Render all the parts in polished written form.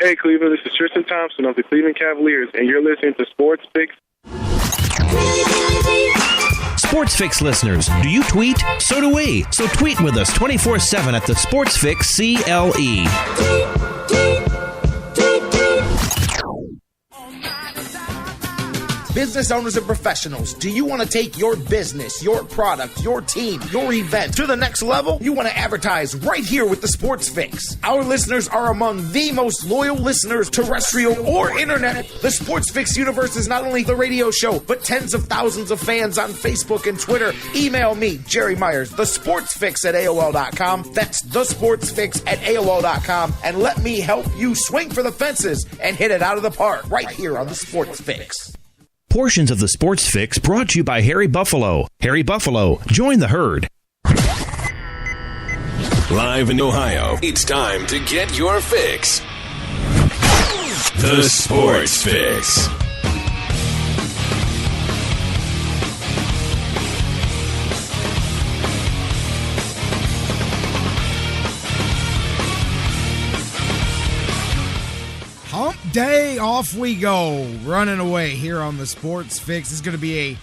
Hey, Cleveland, this is Tristan Thompson of the Cleveland Cavaliers, and you're listening to Sports Fix. Sports Fix listeners, do you tweet? So do we. So tweet with us 24/7 at the Sports Fix CLE. Business owners and professionals, do you want to take your business, your product, your team, your event to the next level? You want to advertise right here with the Sports Fix. Our listeners are among the most loyal listeners, terrestrial or internet. The Sports Fix universe is not only the radio show, but tens of thousands of fans on Facebook and Twitter. Email me, Jerry Myers, thesportsfix@AOL.com. That's thesportsfix@AOL.com. And let me help you swing for the fences and hit it out of the park right here on the Sports Fix. Portions of the Sports Fix brought to you by Harry Buffalo. Harry Buffalo, join the herd. Live in Ohio, it's time to get your fix. The Sports Fix. Hump day, off we go, running away here on the Sports Fix. This is going to be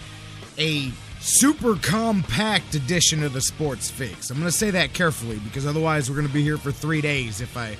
a super compact edition of the Sports Fix. I'm going to say that carefully because otherwise we're going to be here for 3 days if I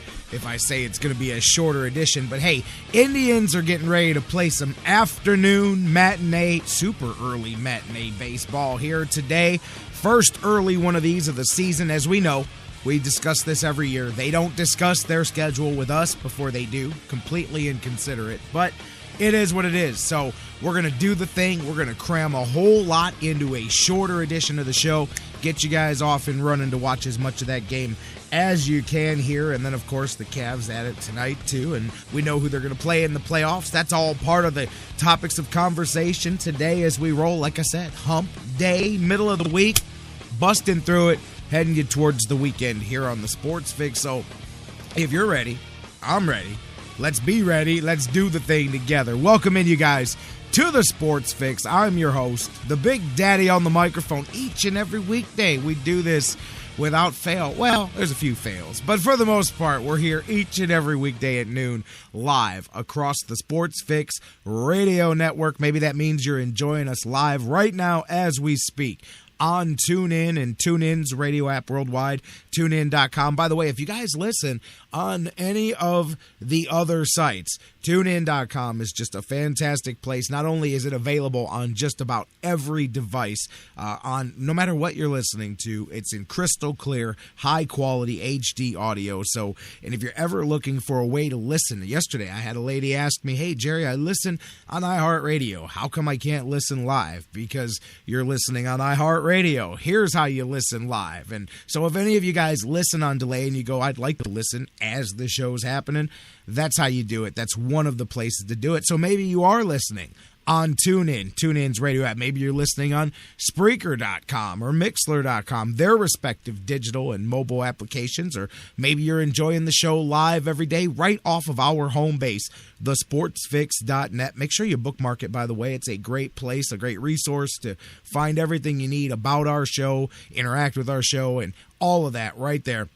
say it's going to be a shorter edition. But hey, Indians are getting ready to play some afternoon matinee, super early matinee baseball here today. First early one of these of the season, as we know. We discuss this every year. They don't discuss their schedule with us before they do. Completely inconsiderate. But it is what it is. So we're going to do the thing. We're going to cram a whole lot into a shorter edition of the show. Get you guys off and running to watch as much of that game as you can here. And then, of course, the Cavs at it tonight, too. And we know who they're going to play in the playoffs. That's all part of the topics of conversation today as we roll. Like I said, hump day, middle of the week, busting through it. Heading you towards the weekend here on the Sports Fix. So if you're ready, I'm ready. Let's be ready. Let's do the thing together. Welcome in, you guys, to the Sports Fix. I'm your host, the Big Daddy on the microphone. Each and every weekday, we do this without fail. Well, there's a few fails, but for the most part, we're here each and every weekday at noon, live across the Sports Fix radio network. Maybe that means you're enjoying us live right now as we speak on TuneIn and TuneIn's radio app worldwide, TuneIn.com. By the way, if you guys listen on any of the other sites, TuneIn.com is just a fantastic place. Not only is it available on just about every device, on no matter what you're listening to, it's in crystal clear, high quality HD audio. So, and if you're ever looking for a way to listen, yesterday I had a lady ask me, "Hey Jerry, I listen on iHeartRadio. How come I can't listen live?" Because you're listening on iHeartRadio. Here's how you listen live. And so if any of you guys listen on delay and you go, "I'd like to listen as the show's happening," that's how you do it. That's one of the places to do it. So maybe you are listening on TuneIn, TuneIn's radio app. Maybe you're listening on Spreaker.com or Mixler.com, their respective digital and mobile applications, or maybe you're enjoying the show live every day right off of our home base, thesportsfix.net. Make sure you bookmark it, by the way. It's a great place, a great resource to find everything you need about our show, interact with our show, and all of that right there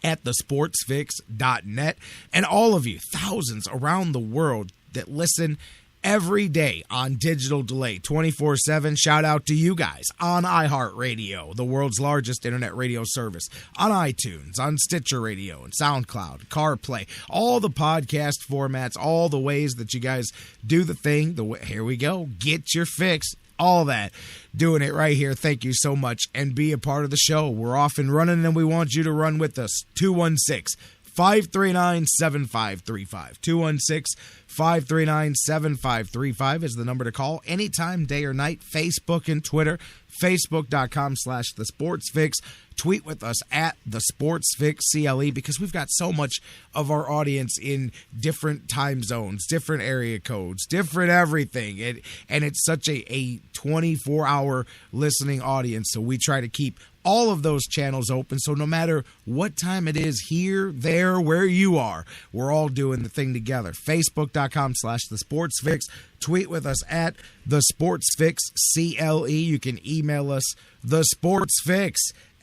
at thesportsfix.net. And all of you, thousands around the world that listen every day on digital delay, 24/7. Shout out to you guys on iHeartRadio, the world's largest internet radio service, on iTunes, on Stitcher Radio, and SoundCloud, CarPlay, all the podcast formats, all the ways that you guys do the thing. Here we go. Get your fix. All that. Doing it right here. Thank you so much. And be a part of the show. We're off and running, and we want you to run with us. 216-539-7535. 216-539-7535 is the number to call anytime, day or night. Facebook and Twitter. Facebook.com/thesportsfix. Tweet with us at the Sports Fix CLE, because we've got so much of our audience in different time zones, different area codes, different everything. And it's such a 24-hour listening audience. So we try to keep all of those channels open. So no matter what time it is here, there, where you are, we're all doing the thing together. Facebook.com/thesportsfix. Tweet with us at the Sports Fix CLE. You can email us thesportsfix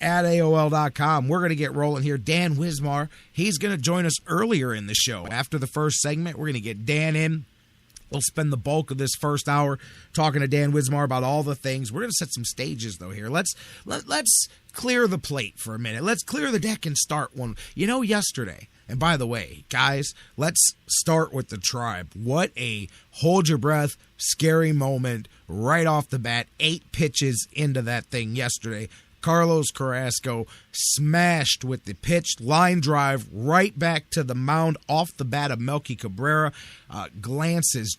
at AOL.com. We're going to get rolling here. Dan Wismar, he's going to join us earlier in the show. After the first segment, we're going to get Dan in. We'll spend the bulk of this first hour talking to Dan Wismar about all the things. We're going to set some stages, though, here. Let's clear the plate for a minute. Let's clear the deck and start one. Yesterday, and by the way, guys, let's start with the Tribe. What a hold-your-breath, scary moment right off the bat. 8 pitches into that thing yesterday. Carlos Carrasco smashed with the pitched line drive right back to the mound off the bat of Melky Cabrera. Glances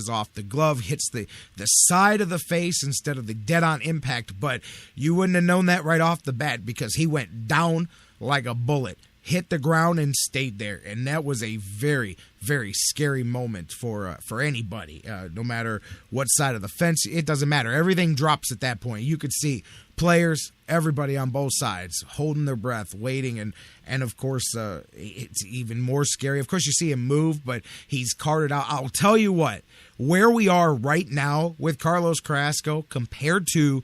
off the glove, hits the side of the face instead of the dead-on impact. But you wouldn't have known that right off the bat because he went down like a bullet, hit the ground, and stayed there. And that was a very, very scary moment for anybody, no matter what side of the fence. It doesn't matter. Everything drops at that point. You could see players, everybody on both sides, holding their breath, waiting, and of course, it's even more scary. Of course, you see him move, but he's carted out. I'll tell you what, where we are right now with Carlos Carrasco compared to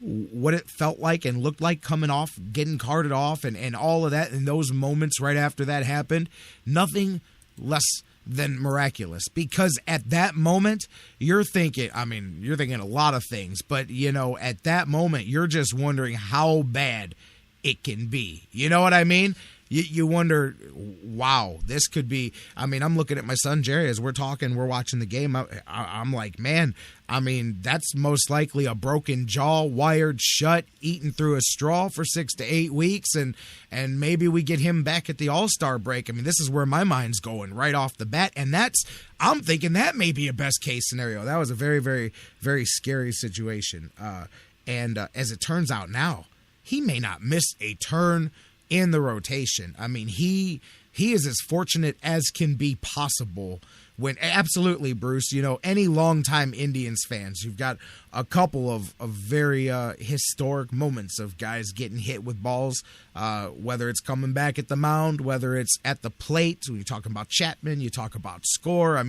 what it felt like and looked like coming off, getting carted off, and all of that, and those moments right after that happened, nothing less than miraculous. Because at that moment, you're thinking a lot of things, but, at that moment, you're just wondering how bad it can be. You know what I mean? You wonder, wow, this could be. I'm looking at my son Jerry as we're watching the game. I'm like, man, that's most likely a broken jaw, wired shut, eaten through a straw for 6 to 8 weeks, and maybe we get him back at the All-Star break. This is where my mind's going right off the bat, and I'm thinking that may be a best-case scenario. That was a very, very, very scary situation, and as it turns out now, he may not miss a turn in the rotation. He is as fortunate as can be possible when, absolutely, Bruce, any longtime Indians fans, you've got a couple of very historic moments of guys getting hit with balls, whether it's coming back at the mound, whether it's at the plate. When you talk about Chapman, you talk about Score.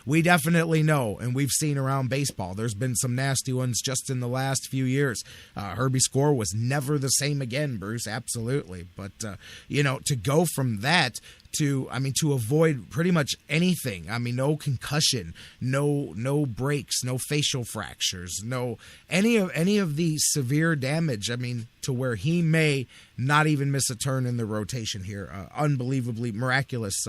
We definitely know, and we've seen around baseball, there's been some nasty ones just in the last few years. Herbie Score was never the same again, Bruce, absolutely. But, to go from that to avoid pretty much anything. No concussion, no breaks, no facial fractures, no any of the severe damage. To where he may not even miss a turn in the rotation here. Unbelievably miraculous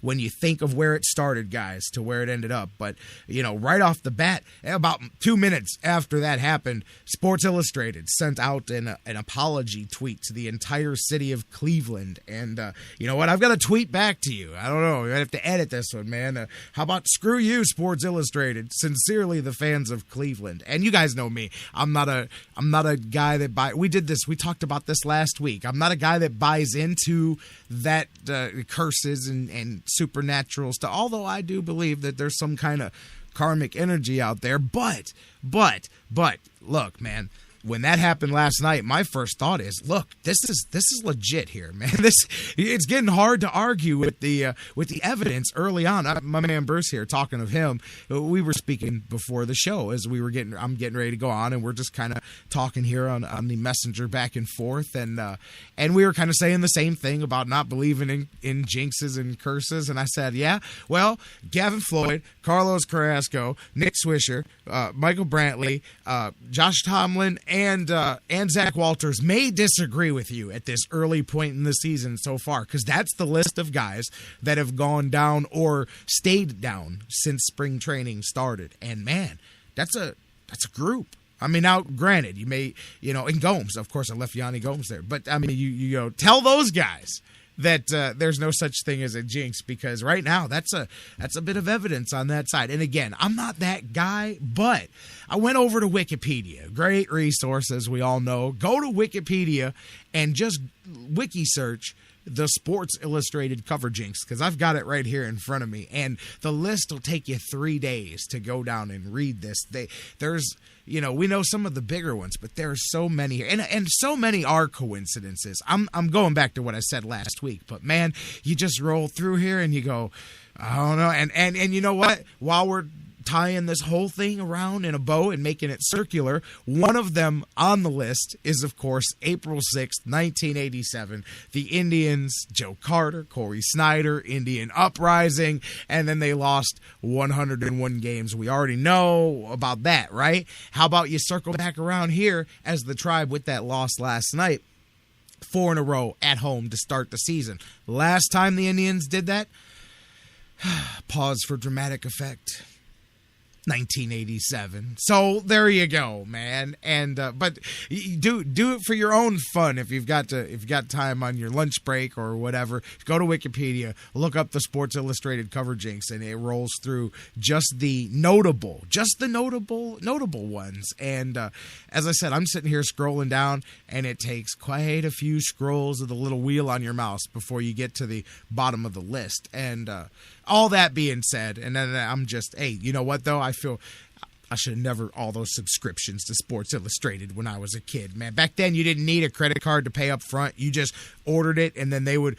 when you think of where it started, guys, to where it ended up. But, right off the bat, about 2 minutes after that happened, Sports Illustrated sent out an apology tweet to the entire city of Cleveland. And you know what? I've got a tweet back to you. I don't know. I have to edit this one, man. How about screw you, Sports Illustrated? Sincerely, the fans of Cleveland. And you guys know me. I'm not a guy that we did this. We talked about this last week. I'm not a guy that buys into that curses and supernatural stuff, although I do believe that there's some kind of karmic energy out there. But, look, man, when that happened last night, my first thought is, look, this is legit here, man. It's getting hard to argue with the evidence early on. My man Bruce here, talking of him, we were speaking before the show as I'm getting ready to go on, and we're just kind of talking here on the messenger back and forth, and we were kind of saying the same thing about not believing in jinxes and curses, and I said, yeah, well, Gavin Floyd, Carlos Carrasco, Nick Swisher, Michael Brantley, Josh Tomlin, and Zach Walters may disagree with you at this early point in the season so far, because that's the list of guys that have gone down or stayed down since spring training started. And man, that's a group. Now, granted, you may, and Gomes, of course, I left Yanni Gomes there, but you tell those guys that there's no such thing as a jinx, because right now that's a bit of evidence on that side. And again, I'm not that guy, but I went over to Wikipedia, great resource, as we all know. Go to Wikipedia and just wiki search the Sports Illustrated cover jinx, because I've got it right here in front of me, and the list will take you 3 days to go down and read this. There's we know some of the bigger ones, but there are so many here, and so many are coincidences. I'm going back to what I said last week, but man, you just roll through here and you go, I don't know, and you know what? While we're tying this whole thing around in a bow and making it circular. One of them on the list is, of course, April 6th, 1987. The Indians, Joe Carter, Corey Snyder, Indian uprising, and then they lost 101 games. We already know about that, right? How about you circle back around here as the Tribe with that loss last night? 4 in a row at home to start the season. Last time the Indians did that, pause for dramatic effect, 1987. So there you go, man. And but do it for your own fun if you've got time on your lunch break or whatever. Go to Wikipedia, look up the Sports Illustrated cover jinx, and it rolls through just the notable ones. And as I said, I'm sitting here scrolling down, and it takes quite a few scrolls of the little wheel on your mouse before you get to the bottom of the list. And all that being said, and then I'm just, hey, you know what, though? I feel I should have never all those subscriptions to Sports Illustrated when I was a kid, man. Back then, you didn't need a credit card to pay up front. You just ordered it, and then they would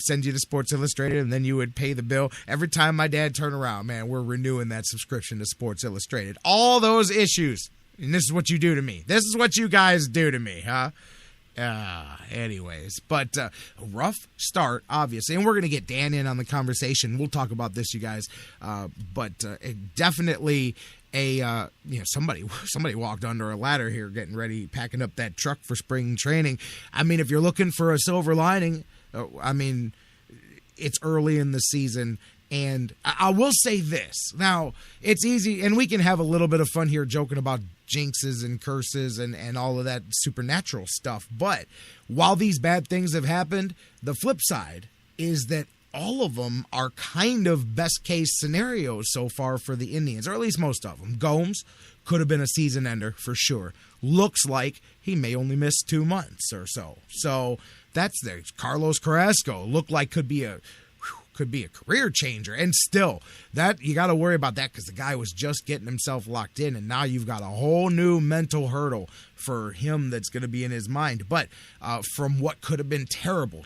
send you to Sports Illustrated, and then you would pay the bill. Every time my dad turned around, man, we're renewing that subscription to Sports Illustrated. All those issues, and this is what you do to me. This is what you guys do to me, huh? Anyways, but a rough start, obviously, and we're going to get Dan in on the conversation. We'll talk about this, you guys, but definitely somebody walked under a ladder here getting ready, packing up that truck for spring training. I mean, if you're looking for a silver lining, it's early in the season. And I will say this. Now, it's easy, and we can have a little bit of fun here joking about jinxes and curses and all of that supernatural stuff. But while these bad things have happened, the flip side is that all of them are kind of best-case scenarios so far for the Indians, or at least most of them. Gomes could have been a season ender for sure. Looks like he may only miss 2 months or so. So that's there. Carlos Carrasco looked like could be a career changer, and still that you got to worry about that because the guy was just getting himself locked in, and now you've got a whole new mental hurdle for him that's going to be in his mind. But from what could have been terrible,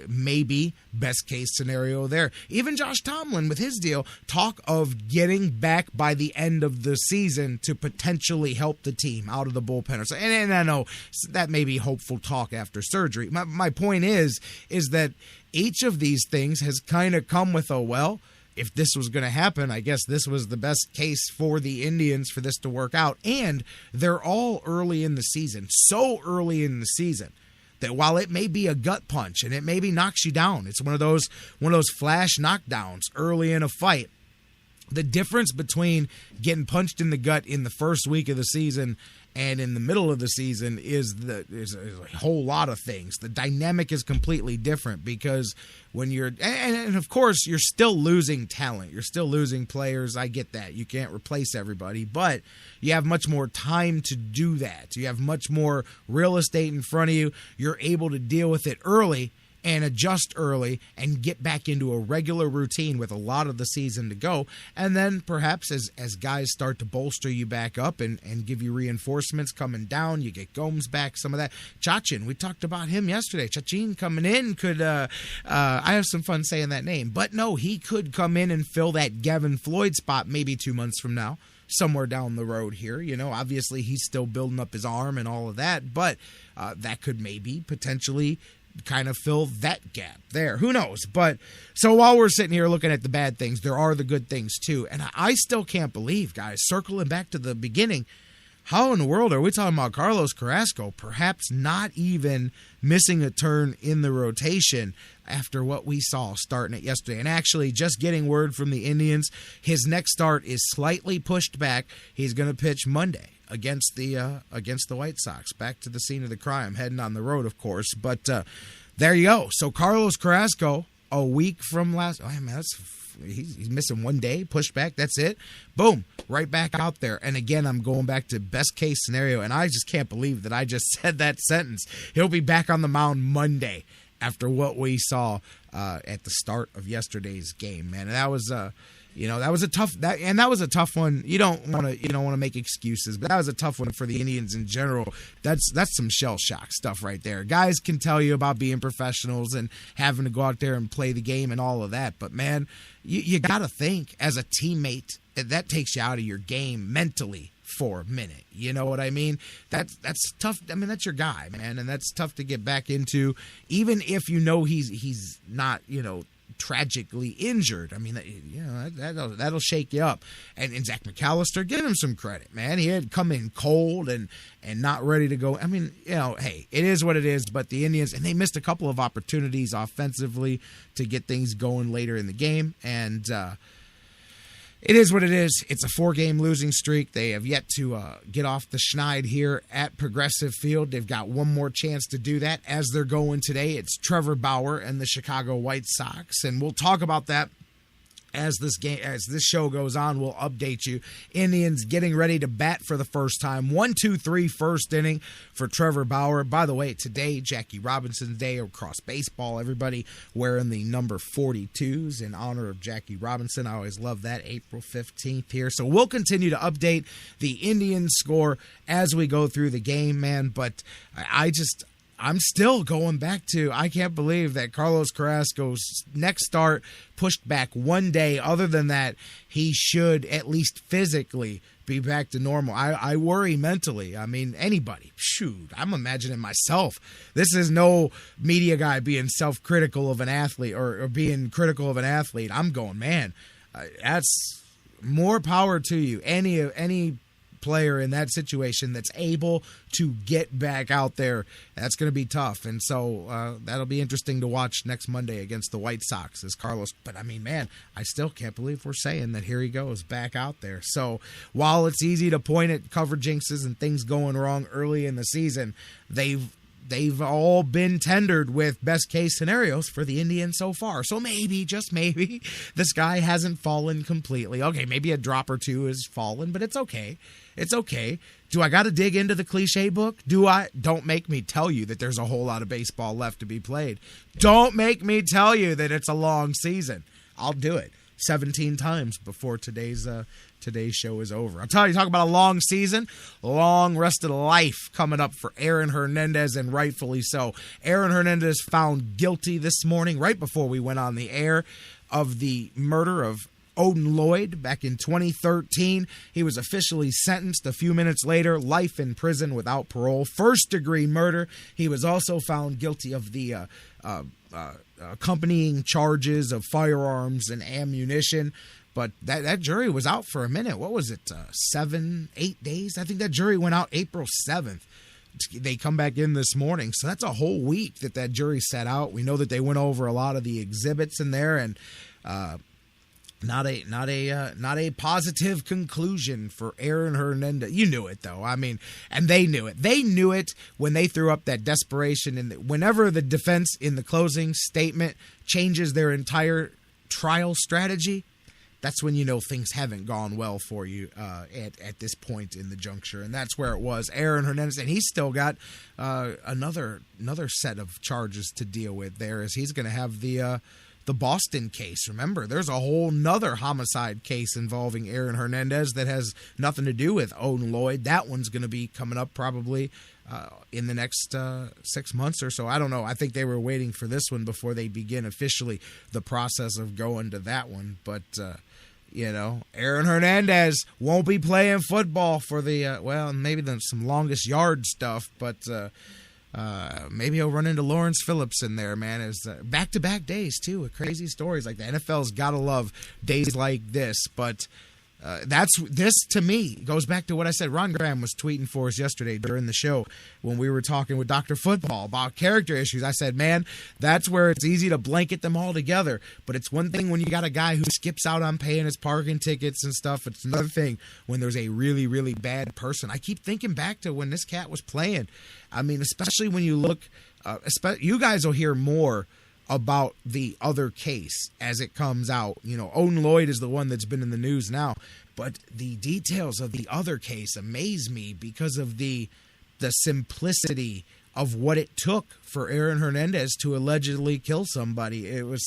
maybe best case scenario there. Even Josh Tomlin with his deal, talk of getting back by the end of the season to potentially help the team out of the bullpen. And I know that may be hopeful talk after surgery. My point is that each of these things has kind of come with if this was going to happen, I guess this was the best case for the Indians for this to work out. And they're all early in the season, so early in the season that while it may be a gut punch and it maybe knocks you down, it's one of those flash knockdowns early in a fight. The difference between getting punched in the gut in the first week of the season and in the middle of the season is a whole lot of things. The dynamic is completely different because when you're, and of course, you're still losing talent. You're still losing players. I get that. You can't replace everybody, but you have much more time to do that. You have much more real estate in front of you. You're able to deal with it early and adjust early and get back into a regular routine with a lot of the season to go. And then perhaps as guys start to bolster you back up and give you reinforcements coming down, you get Gomes back, some of that. Chachin, we talked about him yesterday. Chachin coming in could, I have some fun saying that name, but no, he could come in and fill that Gavin Floyd spot maybe 2 months from now, somewhere down the road here. You know, obviously he's still building up his arm and all of that, but that could maybe potentially kind of fill that gap there. Who knows? But so while we're sitting here looking at the bad things, there are the good things too. And I still can't believe, guys, circling back to the beginning, how in the world are we talking about Carlos Carrasco perhaps not even missing a turn in the rotation after what we saw starting it yesterday? And actually just getting word from the Indians, his next start is slightly pushed back. He's going to pitch Monday against the White Sox. Back to the scene of the crime, heading on the road, of course. But there you go. So Carlos Carrasco, a week from last, he's missing 1 day, pushed back. That's it. Boom, right back out there. And again, I'm going back to best case scenario, and I just can't believe that I just said that sentence. He'll be back on the mound Monday after what we saw at the start of yesterday's game, man. And that was That was a tough one. You don't want to make excuses, but that was a tough one for the Indians in general. That's some shell shock stuff right there. Guys can tell you about being professionals and having to go out there and play the game and all of that, but man, you got to think as a teammate that takes you out of your game mentally for a minute. You know what I mean? That's tough. I mean, that's your guy, man, and that's tough to get back into, even if he's not, tragically injured. I mean, that'll shake you up. And Zach McAllister, give him some credit, man. He had come in cold and not ready to go. I mean, hey, it is what it is. But the Indians, and they missed a couple of opportunities offensively to get things going later in the game, and it is what it is. It's a 4-game losing streak. They have yet to get off the schneid here at Progressive Field. They've got one more chance to do that as they're going today. It's Trevor Bauer and the Chicago White Sox, and we'll talk about that as this show goes on. We'll update you. Indians getting ready to bat for the first time. 1-2-3 first inning for Trevor Bauer. By the way, today, Jackie Robinson's Day across baseball. Everybody wearing the number 42s in honor of Jackie Robinson. I always love that. April 15th here. So we'll continue to update the Indians score as we go through the game, man. But I'm still going back to, I can't believe that Carlos Carrasco's next start pushed back one day. Other than that, he should at least physically be back to normal. I worry mentally. I mean, anybody. Shoot, I'm imagining myself. This is no media guy being self-critical of an athlete or being critical of an athlete. I'm going, man, that's more power to you. Any player in that situation that's able to get back out there, that's going to be tough. And so that'll be interesting to watch next Monday against the White Sox as Carlos. But I mean, man, I still can't believe we're saying that here he goes back out there. So while it's easy to point at cover jinxes and things going wrong early in the season, they've all been tendered with best case scenarios for the Indians so far. So maybe, just maybe, the sky hasn't fallen completely. Okay, maybe a drop or two has fallen, but it's okay. It's okay. Do I got to dig into the cliche book? Don't make me tell you that there's a whole lot of baseball left to be played. Don't make me tell you that it's a long season. I'll do it 17 times before today's show is over. I'm telling you, talk about a long season, long rest of the life coming up for Aaron Hernandez, and rightfully so. Aaron Hernandez found guilty this morning, right before we went on the air, of the murder of Odin Lloyd back in 2013. He was officially sentenced a few minutes later, life in prison without parole, first-degree murder. He was also found guilty of the accompanying charges of firearms and ammunition. But that jury was out for a minute. What was it, 7-8 days? I think that jury went out April 7th. They come back in this morning. So that's a whole week that jury sat out. We know that they went over a lot of the exhibits in there, and not a positive conclusion for Aaron Hernandez. You knew it, though. I mean, and they knew it. They knew it when they threw up that desperation. And whenever the defense in the closing statement changes their entire trial strategy, that's when you know things haven't gone well for you at this point in the juncture. And that's where it was. Aaron Hernandez, and he's still got another set of charges to deal with there, as he's going to have the Boston case. Remember, there's a whole nother homicide case involving Aaron Hernandez that has nothing to do with Odin Lloyd. That one's going to be coming up probably in the next 6 months or so. I don't know. I think they were waiting for this one before they begin officially the process of going to that one. But Aaron Hernandez won't be playing football for the maybe some longest yard stuff, but maybe he'll run into Lawrence Phillips in there, man. It's back-to-back days, too, with crazy stories like that. NFL's got to love days like this, but this, to me, goes back to what I said. Ron Graham was tweeting for us yesterday during the show when we were talking with Dr. Football about character issues. I said, man, that's where it's easy to blanket them all together. But it's one thing when you got a guy who skips out on paying his parking tickets and stuff. It's another thing when there's a really, really bad person. I keep thinking back to when this cat was playing. I mean, especially when you look, you guys will hear more about the other case as it comes out. Odin Lloyd is the one that's been in the news now, but the details of the other case amaze me because of the simplicity of what it took for Aaron Hernandez to allegedly kill somebody. It was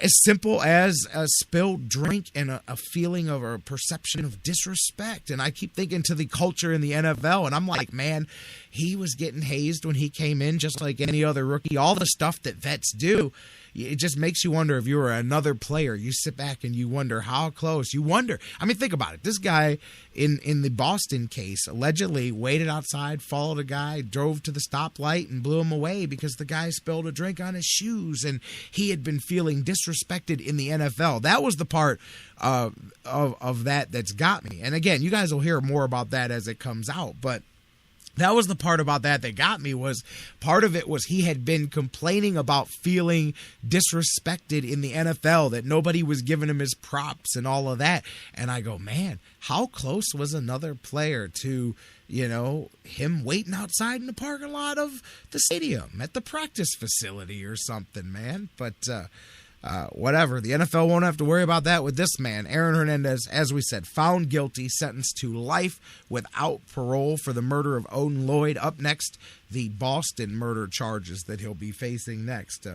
as simple as a spilled drink and a feeling of a perception of disrespect. And I keep thinking to the culture in the NFL, and I'm like, man, he was getting hazed when he came in just like any other rookie. All the stuff that vets do, it just makes you wonder if you were another player. You sit back and you wonder how close. You wonder. I mean, think about it. This guy in the Boston case allegedly waited outside, followed a guy, drove to the stoplight, and blew him away because the guy spilled a drink on his shoes, and he had been feeling disrespected in the NFL. That was the part of that that's got me. And again, you guys will hear more about that as it comes out, but that was the part about that got me. Was part of it was he had been complaining about feeling disrespected in the NFL, that nobody was giving him his props and all of that. And I go, man, how close was another player to, him waiting outside in the parking lot of the stadium at the practice facility or something, man. But whatever. The NFL won't have to worry about that with this man. Aaron Hernandez, as we said, found guilty, sentenced to life without parole for the murder of Odin Lloyd. Up next, the Boston murder charges that he'll be facing next.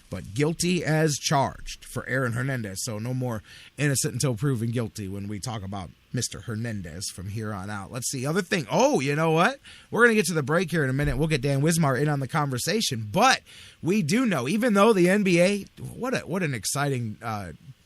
But guilty as charged for Aaron Hernandez. So no more innocent until proven guilty when we talk about Mr. Hernandez from here on out. Let's see. Other thing. Oh, you know what? We're going to get to the break here in a minute. We'll get Dan Wismar in on the conversation. But we do know, even though the NBA, what an exciting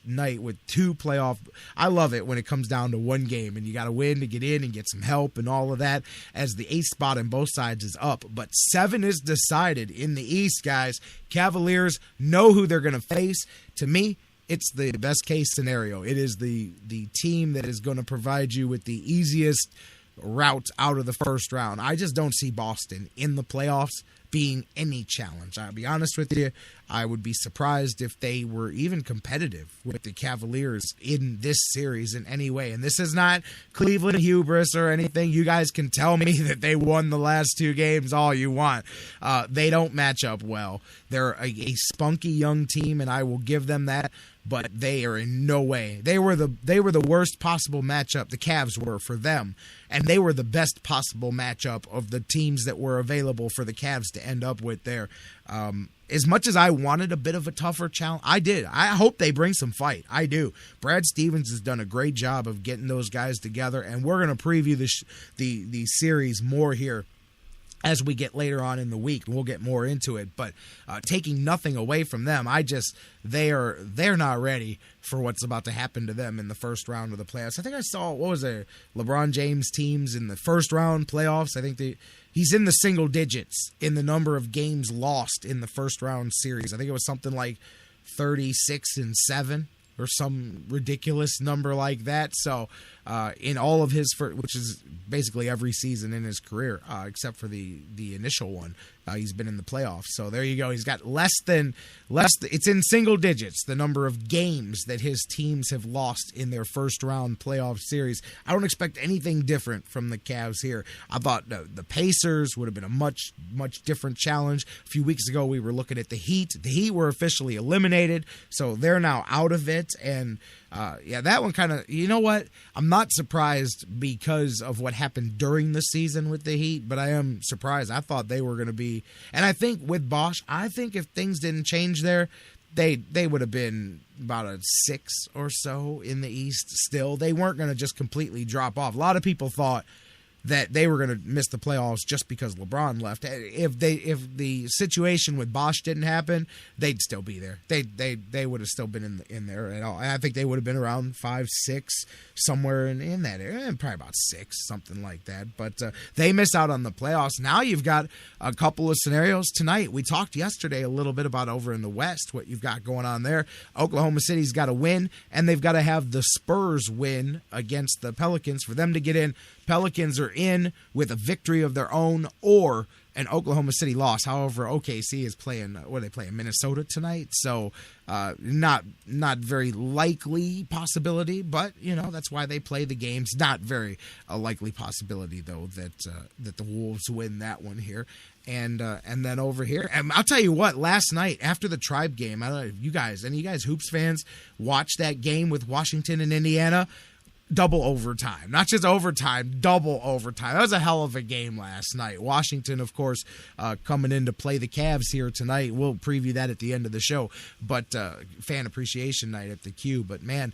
night with two playoff. I love it when it comes down to one game and you got to win to get in and get some help and all of that, as the 8th spot on both sides is up. But 7 is decided in the East, guys. Cavaliers know who they're going to face. To me, it's the best case scenario. It is the team that is going to provide you with the easiest route out of the first round. I just don't see Boston in the playoffs being any challenge. I'll be honest with you, I would be surprised if they were even competitive with the Cavaliers in this series in any way. And this is not Cleveland hubris or anything. You guys can tell me that they won the last 2 games all you want. They don't match up well. They're a spunky young team, and I will give them that. But they are in no way. They were the worst possible matchup. The Cavs were for them, and they were the best possible matchup of the teams that were available for the Cavs to end up with there. As much as I wanted a bit of a tougher challenge, I did. I hope they bring some fight. I do. Brad Stevens has done a great job of getting those guys together, and we're going to preview the series more here as we get later on in the week. We'll get more into it, but taking nothing away from them, they're not ready for what's about to happen to them in the first round of the playoffs. I think I saw, LeBron James teams in the first round playoffs. I think he's in the single digits in the number of games lost in the first round series. I think it was something like 36-7 or some ridiculous number like that. So in all of his, which is basically every season in his career, except for the initial one, he's been in the playoffs. So there you go. He's got it's in single digits, the number of games that his teams have lost in their first round playoff series. I don't expect anything different from the Cavs here. I thought the Pacers would have been a much, much different challenge. A few weeks ago, we were looking at the Heat. The Heat were officially eliminated, so they're now out of it. And that one kind of, you know what? I'm not surprised because of what happened during the season with the Heat, but I am surprised. I thought they were going to be, and I think with Bosch, I think if things didn't change there, they would have been about a 6 or so in the East still. They weren't going to just completely drop off. A lot of people thought that they were going to miss the playoffs just because LeBron left. If the situation with Bosch didn't happen, they'd still be there. They would have still been in there at all. I think they would have been around 5, 6, somewhere in that area, probably about 6, something like that. But they miss out on the playoffs. Now you've got a couple of scenarios tonight. We talked yesterday a little bit about over in the West, what you've got going on there. Oklahoma City's got to win, and they've got to have the Spurs win against the Pelicans for them to get in. Pelicans are in with a victory of their own or an Oklahoma City loss. However, OKC is playing, what are they playing, Minnesota tonight? So not very likely possibility, but, that's why they play the games. Not very a likely possibility, though, that the Wolves win that one here. And then over here, and I'll tell you what, last night after the Tribe game, I don't know if any of you guys Hoops fans watched that game with Washington and Indiana. double overtime. Not just overtime, double overtime. That was a hell of a game last night. Washington, of course, coming in to play the Cavs here tonight. We'll preview that at the end of the show. But fan appreciation night at the Q. But, man,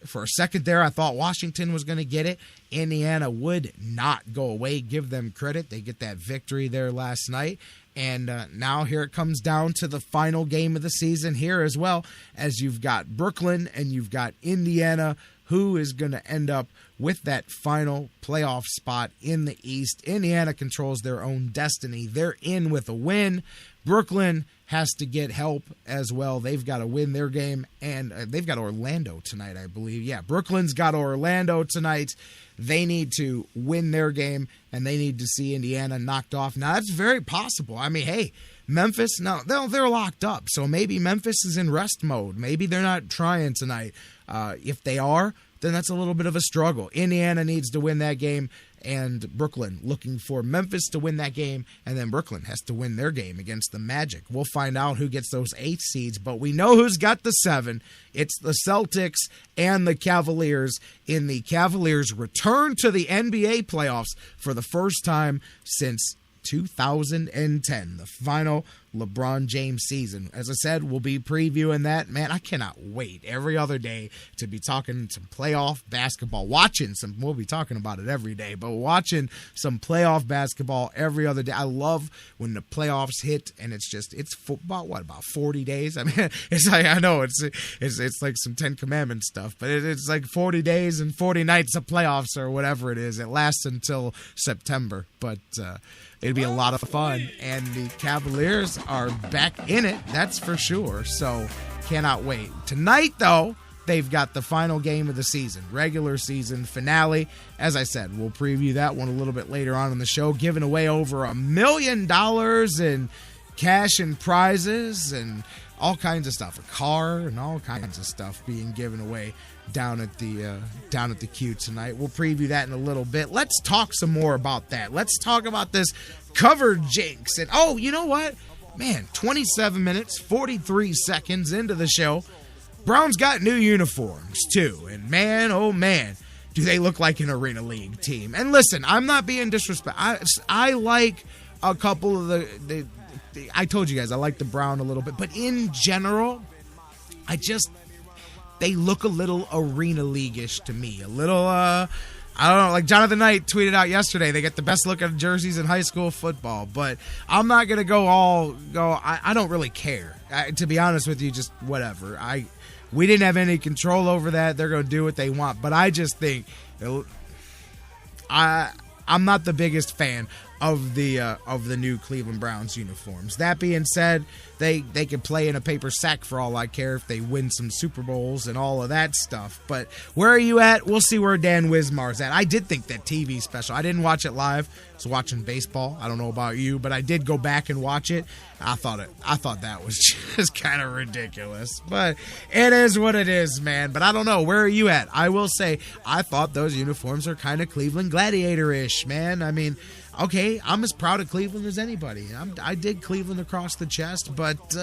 for a second there, I thought Washington was going to get it. Indiana would not go away. Give them credit. They get that victory there last night. And now here it comes down to the final game of the season here as well, as you've got Brooklyn and you've got Indiana. Who is going to end up with that final playoff spot in the East? Indiana controls their own destiny. They're in with a win. Brooklyn has to get help as well. They've got to win their game, and they've got Orlando tonight, I believe. Yeah, Brooklyn's got Orlando tonight. They need to win their game, and they need to see Indiana knocked off. Now, that's very possible. I mean, hey, Memphis, no, they're locked up, so maybe Memphis is in rest mode. Maybe they're not trying tonight. If they are, then that's a little bit of a struggle. Indiana needs to win that game, and Brooklyn looking for Memphis to win that game, and then Brooklyn has to win their game against the Magic. We'll find out who gets those 8 seeds, but we know who's got the 7. It's the Celtics and the Cavaliers in the Cavaliers' return to the NBA playoffs for the first time since 2010, the final LeBron James season. As I said, we'll be previewing that. Man, I cannot wait every other day to be talking some playoff basketball. We'll be talking about it every day, but watching some playoff basketball every other day. I love when the playoffs hit and it's about 40 days. I mean, it's like, I know it's like some 10 Commandments stuff, but it's like 40 days and 40 nights of playoffs or whatever it is. It lasts until September, but it'd be a lot of fun, and the Cavaliers are back in it, that's for sure, so cannot wait. Tonight, though, they've got the final game of the season, regular season finale. As I said, we'll preview that one a little bit later on in the show, giving away over $1 million in cash and prizes and all kinds of stuff, a car and all kinds of stuff being given away down at the Q tonight. We'll preview that in a little bit. Let's talk some more about that. Let's talk about this covered jinx. And oh, you know what? Man, 27 minutes, 43 seconds into the show. Browns got new uniforms too. And man, oh man, do they look like an Arena League team. And listen, I'm not being disrespectful. I like a couple of the I told you guys I like the brown a little bit, but in general, they look a little Arena League-ish to me. A little, I don't know, like Jonathan Knight tweeted out yesterday, they get the best looking jerseys in high school football, but I'm not going to I don't really care. To be honest with you, just whatever. We didn't have any control over that. They're going to do what they want, but I just think I'm not the biggest fan of the new Cleveland Browns uniforms. That being said, they can play in a paper sack for all I care if they win some Super Bowls and all of that stuff. But where are you at? We'll see where Dan Wismar's at. I did think that TV special, I didn't watch it live. I was watching baseball. I don't know about you, but I did go back and watch it. I thought that was just kind of ridiculous. But it is what it is, man. But I don't know. Where are you at? I will say I thought those uniforms are kind of Cleveland Gladiator-ish, man. I mean, okay, I'm as proud of Cleveland as anybody. I did Cleveland across the chest, but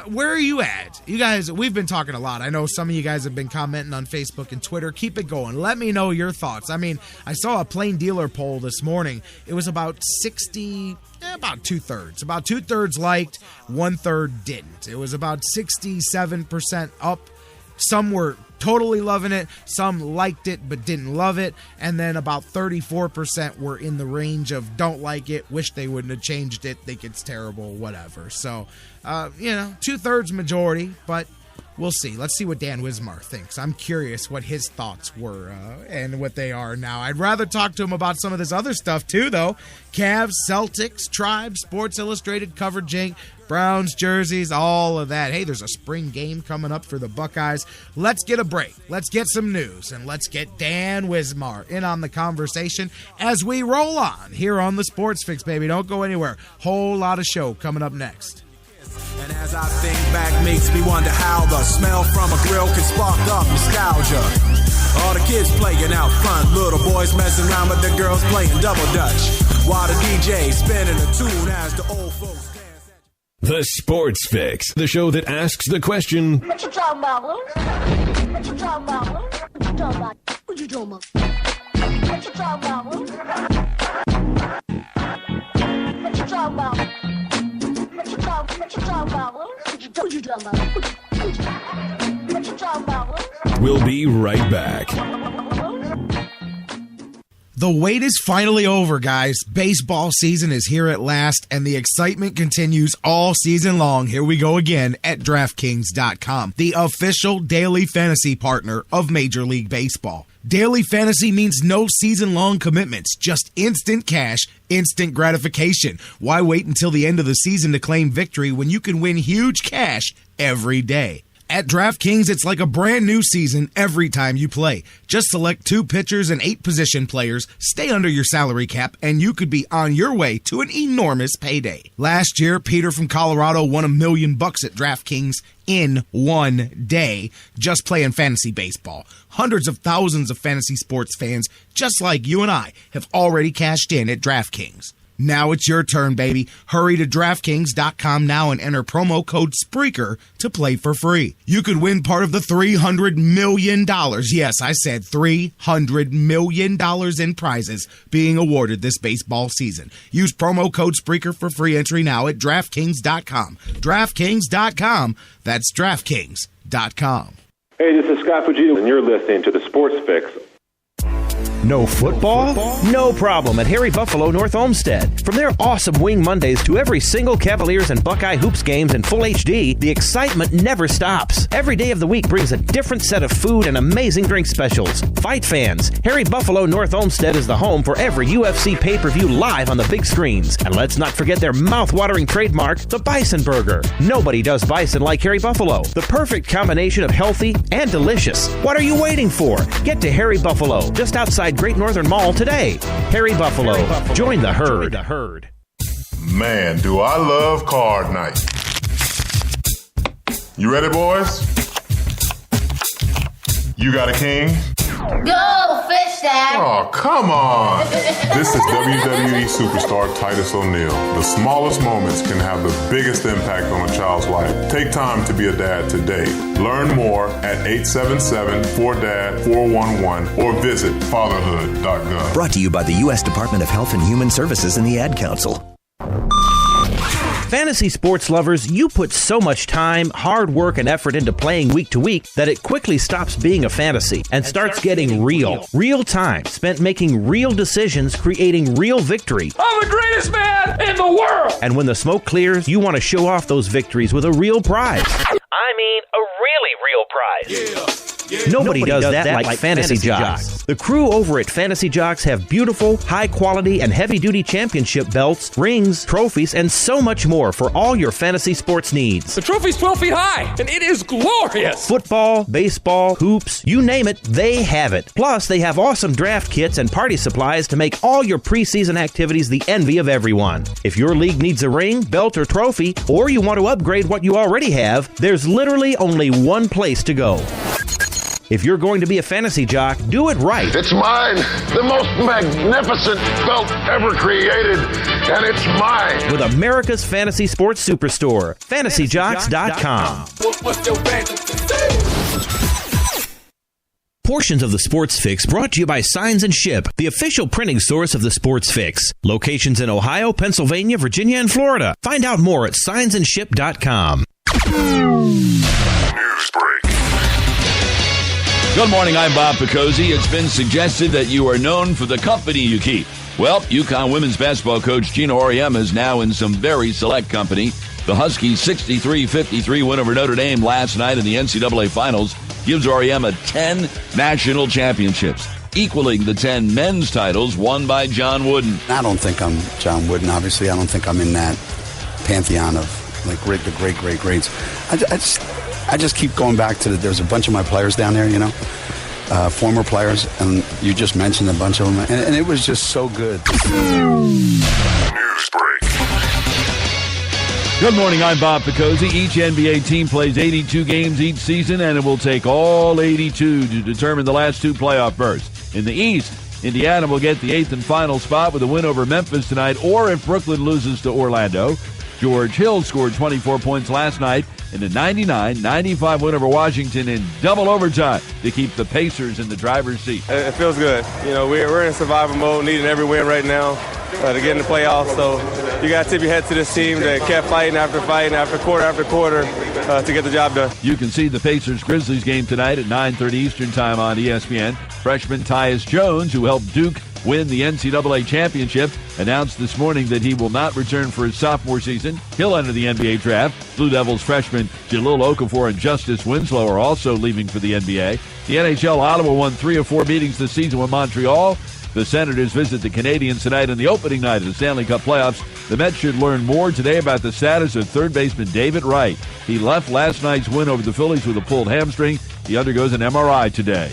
where are you at? You guys, we've been talking a lot. I know some of you guys have been commenting on Facebook and Twitter. Keep it going. Let me know your thoughts. I mean, I saw a Plain Dealer poll this morning. It was about 60, about 2/3. About 2/3 liked, 1/3 didn't. It was about 67% up. Some were totally loving it, some liked it but didn't love it, and then about 34% were in the range of don't like it, wish they wouldn't have changed it, think it's terrible, whatever. So, 2/3 majority, but we'll see. Let's see what Dan Wismar thinks. I'm curious what his thoughts were and what they are now. I'd rather talk to him about some of this other stuff too, though. Cavs, Celtics, Tribe, Sports Illustrated, Covered Jink, Browns, jerseys, all of that. Hey, there's a spring game coming up for the Buckeyes. Let's get a break. Let's get some news, and let's get Dan Wismar in on the conversation as we roll on here on the Sports Fix, baby. Don't go anywhere. Whole lot of show coming up next. And as I think back, makes me wonder how the smell from a grill can spark up nostalgia. All the kids playing out front, little boys messing around with the girls playing double dutch, while the DJ spinning a tune as the old folks dance. The Sports Fix, the show that asks the question, What you talking about, Lou? What you talking about, Lou? What you talking about? What you talking about? What you talking about, Lou? What you talking about? What you talking about, Lou? What you talking about? What you talking about, Lou? We'll be right back. The wait is finally over, guys. Baseball season is here at last, and the excitement continues all season long. Here we go again at DraftKings.com, the official daily fantasy partner of Major League Baseball. Daily fantasy means no season-long commitments, just instant cash, instant gratification. Why wait until the end of the season to claim victory when you can win huge cash every day? At DraftKings, it's like a brand new season every time you play. Just select 2 pitchers and 8 position players, stay under your salary cap, and you could be on your way to an enormous payday. Last year, Peter from Colorado won $1 million at DraftKings in one day just playing fantasy baseball. Hundreds of thousands of fantasy sports fans, just like you and I, have already cashed in at DraftKings. Now it's your turn, baby. Hurry to DraftKings.com now and enter promo code SPREAKER to play for free. You could win part of the $300 million. Yes, I said $300 million in prizes being awarded this baseball season. Use promo code SPREAKER for free entry now at DraftKings.com. DraftKings.com. That's DraftKings.com. Hey, this is Scott Fujita, and you're listening to the Sports Fix. No football? No problem at Harry Buffalo North Olmsted. From their awesome Wing Mondays to every single Cavaliers and Buckeye Hoops games in full HD, the excitement never stops. Every day of the week brings a different set of food and amazing drink specials. Fight fans, Harry Buffalo North Olmsted is the home for every UFC pay-per-view live on the big screens. And let's not forget their mouth-watering trademark, the Bison Burger. Nobody does bison like Harry Buffalo. The perfect combination of healthy and delicious. What are you waiting for? Get to Harry Buffalo, just outside Great Northern Mall today. Harry Buffalo. Join the herd. Man, do I love card night. You ready, boys? You got a king? Go, fish dad. Oh, come on. This is WWE superstar Titus O'Neil. The smallest moments can have the biggest impact on a child's life. Take time to be a dad today. Learn more at 877-4DAD-411 or visit fatherhood.gov. Brought to you by the U.S. Department of Health and Human Services and the Ad Council. Fantasy sports lovers, you put so much time, hard work, and effort into playing week to week that it quickly stops being a fantasy and starts getting real. Real time spent making real decisions, creating real victory. I'm the greatest man in the world! And when the smoke clears, you want to show off those victories with a real prize. I mean, a really real prize. Nobody does that like Fantasy Jocks. The crew over at Fantasy Jocks have beautiful, high-quality, and heavy-duty championship belts, rings, trophies, and so much more for all your fantasy sports needs. The trophy's 12 feet high, and it is glorious! Football, baseball, hoops, you name it, they have it. Plus, they have awesome draft kits and party supplies to make all your preseason activities the envy of everyone. If your league needs a ring, belt, or trophy, or you want to upgrade what you already have, there's literally only one place to go. If you're going to be a fantasy jock, do it right. It's mine, the most magnificent belt ever created, and it's mine. With America's fantasy sports superstore, fantasyjocks.com. What's your fantasy? Portions of the Sports Fix brought to you by Signs and Ship, the official printing source of the Sports Fix. Locations in Ohio, Pennsylvania, Virginia, and Florida. Find out more at signsandship.com. News break. Good morning, I'm Bob Picozzi. It's been suggested that you are known for the company you keep. Well, UConn women's basketball coach Gina Auriemma is now in some very select company. The Huskies' 63-53 win over Notre Dame last night in the NCAA Finals gives Auriemma 10 national championships, equaling the 10 men's titles won by John Wooden. I don't think I'm John Wooden, obviously. I don't think I'm in that pantheon of like the great greats. I just keep going back to there's a bunch of my players down there, former players, and you just mentioned a bunch of them, and it was just so good. News break. Good morning, I'm Bob Picozzi. Each NBA team plays 82 games each season, and it will take all 82 to determine the last 2 playoff berths. In the East, Indiana will get the 8th and final spot with a win over Memphis tonight, or if Brooklyn loses to Orlando. George Hill scored 24 points last night in a 99-95 win over Washington in double overtime to keep the Pacers in the driver's seat. It feels good. We're in survival mode, needing every win right now to get in the playoffs. So you got to tip your head to this team that kept fighting after quarter to get the job done. You can see the Pacers-Grizzlies game tonight at 9:30 Eastern Time on ESPN. Freshman Tyus Jones, who helped Duke win the NCAA championship, announced this morning that he will not return for his sophomore season. He'll enter the NBA draft. Blue Devils freshmen Jahlil Okafor and Justice Winslow are also leaving for the NBA. The NHL, Ottawa won 3 of 4 meetings this season with Montreal. The Senators visit the Canadiens tonight in the opening night of the Stanley Cup playoffs. The Mets should learn more today about the status of third baseman David Wright. He left last night's win over the Phillies with a pulled hamstring. He undergoes an MRI today.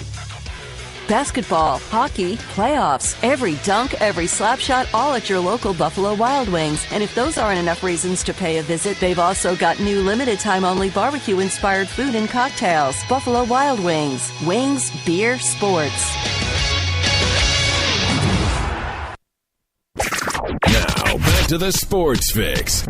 Basketball, hockey, playoffs, every dunk, every slap shot, all at your local Buffalo Wild Wings. And if those aren't enough reasons to pay a visit, they've also got new limited-time-only barbecue-inspired food and cocktails. Buffalo Wild Wings. Wings, beer, sports. Now, back to the Sports Fix.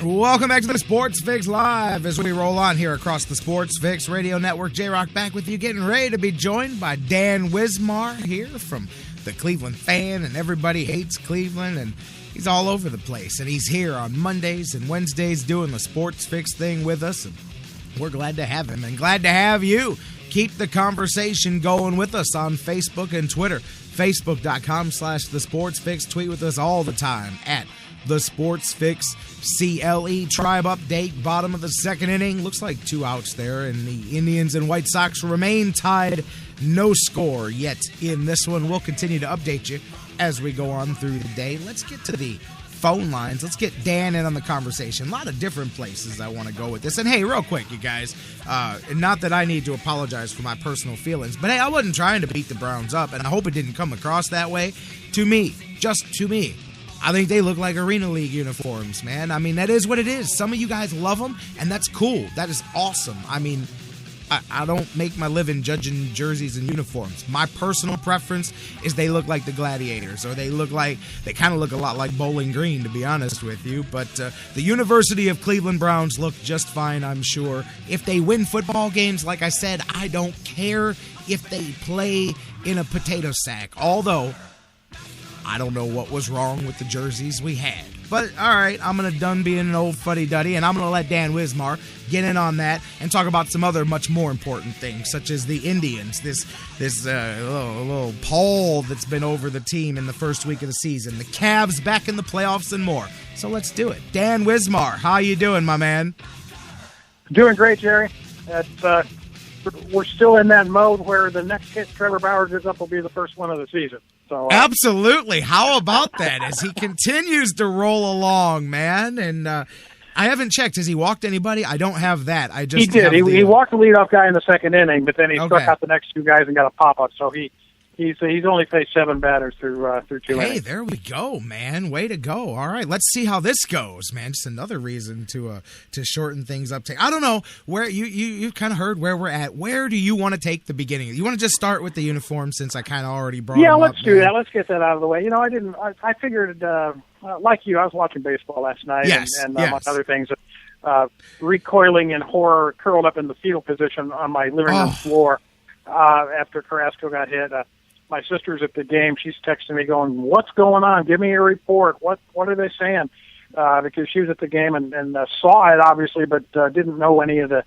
Welcome back to the Sports Fix Live as we roll on here across the Sports Fix Radio Network. J-Rocc back with you, getting ready to be joined by Dan Wismar here from the Cleveland Fan, and everybody hates Cleveland, and he's all over the place. And he's here on Mondays and Wednesdays doing the Sports Fix thing with us, and we're glad to have him and glad to have you. Keep the conversation going with us on Facebook and Twitter. Facebook.com/The Sports Fix. Tweet with us all the time at The Sports Fix CLE. Tribe update, bottom of the second inning. Looks like 2 outs there, and the Indians and White Sox remain tied. No score yet in this one. We'll continue to update you as we go on through the day. Let's get to the phone lines. Let's get Dan in on the conversation. A lot of different places I want to go with this. And hey, real quick, you guys, not that I need to apologize for my personal feelings, but hey, I wasn't trying to beat the Browns up, and I hope it didn't come across that way. To me, just to me, I think they look like Arena League uniforms, man. I mean, that is what it is. Some of you guys love them, and that's cool. That is awesome. I mean, I don't make my living judging jerseys and uniforms. My personal preference is they look like the Gladiators, or they kind of look a lot like Bowling Green, to be honest with you. But the University of Cleveland Browns look just fine, I'm sure. If they win football games, like I said, I don't care if they play in a potato sack. Although, I don't know what was wrong with the jerseys we had. But, all right, I'm going to done being an old fuddy-duddy, and I'm going to let Dan Wismar get in on that and talk about some other much more important things, such as the Indians, this little pall that's been over the team in the first week of the season, the Cavs back in the playoffs, and more. So let's do it. Dan Wismar, how you doing, my man? Doing great, Jerry. We're still in that mode where the next hit Trevor Bauer gives up will be the first one of the season. So, absolutely. How about that as he continues to roll along, man? And I haven't checked. Has he walked anybody? I don't have that. He did. He walked the leadoff guy in the second inning, but then he struck out the next 2 guys and got a pop-up. So he's only faced 7 batters through 2 innings. Hey, there we go, man. Way to go. All right, let's see how this goes, man. Just another reason to shorten things up. I don't know where you've kind of heard where we're at. Where do you want to take the beginning? You want to just start with the uniform since I kind of already brought them up? Yeah, let's do that. Let's get that out of the way. I figured, like you, I was watching baseball last night and among other things, recoiling in horror, curled up in the fetal position on my living room floor after Carrasco got hit. My sister's at the game. She's texting me going, "What's going on? Give me a report. What are they saying?" Because she was at the game and saw it, obviously, but didn't know any of the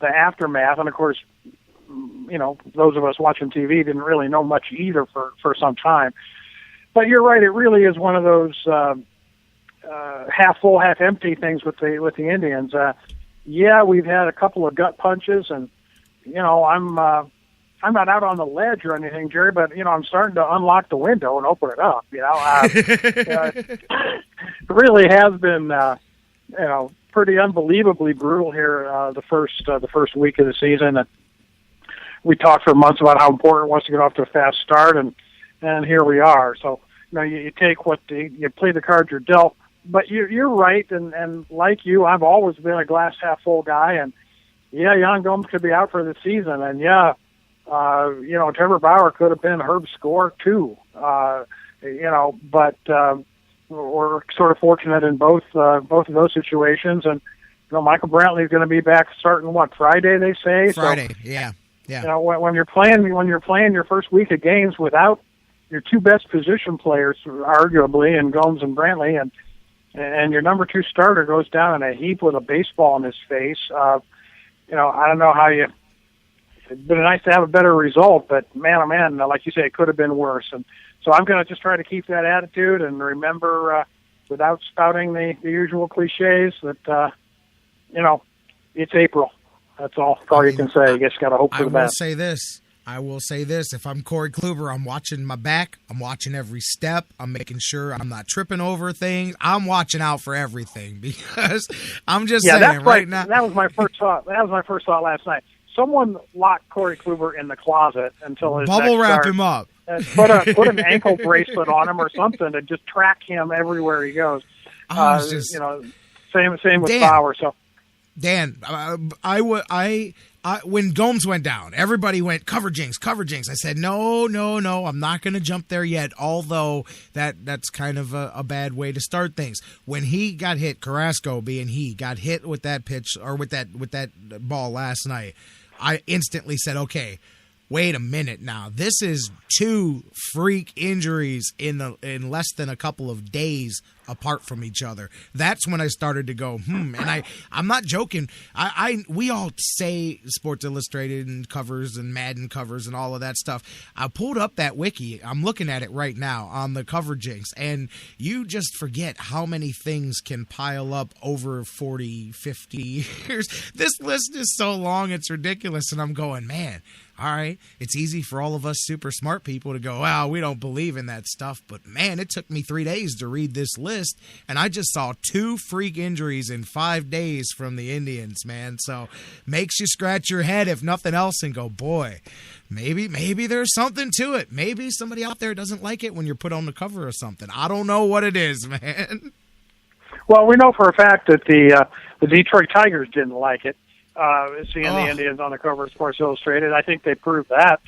aftermath. And, of course, those of us watching TV didn't really know much either for some time. But you're right. It really is one of those half full, half empty things with the Indians. We've had a couple of gut punches, and, I'm not out on the ledge or anything, Jerry, but, I'm starting to unlock the window and open it up, It really has been, pretty unbelievably brutal here the first week of the season. And we talked for months about how important it was to get off to a fast start, and here we are. So, you take you play the cards you're dealt. But you're right, and like you, I've always been a glass half full guy, and Jan Gomes could be out for the season, and Trevor Bauer could have been Herb's score too. But we're sort of fortunate in both of those situations, and Michael Brantley's going to be back starting Friday, they say. Friday, so, yeah. When you're playing your first week of games without your two best position players, arguably, and Gomes and Brantley, and your number 2 starter goes down in a heap with a baseball in his face. I don't know how it'd been nice to have a better result, but man, oh man, like you say, it could have been worse. And so I'm going to just try to keep that attitude and remember, without spouting the usual cliches, that, it's April. That's all you can say. You just got to hope for the best. I will say this. If I'm Corey Kluber, I'm watching my back. I'm watching every step. I'm making sure I'm not tripping over things. I'm watching out for everything because I'm just saying right now. That was my first thought. Last night. Someone locked Corey Kluber in the closet until his bubble wrap him up. And put an ankle bracelet on him or something to just track him everywhere he goes. Same with Bauer. So Dan, when Gomes went down, everybody went cover jinx. I said, no, I'm not going to jump there yet, although that's kind of a bad way to start things. When he got hit, Carrasco being he, got hit with that pitch or with that ball last night, I instantly said, okay, wait a minute now. This is 2 freak injuries in less than a couple of days apart from each other. That's when I started to go, and I'm not joking. We all say Sports Illustrated and covers and Madden covers and all of that stuff. I pulled up that wiki. I'm looking at it right now on the cover jinx, and you just forget how many things can pile up over 40, 50 years. This list is so long, it's ridiculous, and I'm going, man, all right, it's easy for all of us super smart people to go, wow, we don't believe in that stuff. But, man, it took me 3 days to read this list, and I just saw 2 freak injuries in 5 days from the Indians, man. So makes you scratch your head, if nothing else, and go, boy, maybe there's something to it. Maybe somebody out there doesn't like it when you're put on the cover or something. I don't know what it is, man. Well, we know for a fact that the Detroit Tigers didn't like it. Seeing the Indians on the cover of Sports Illustrated. I think they proved that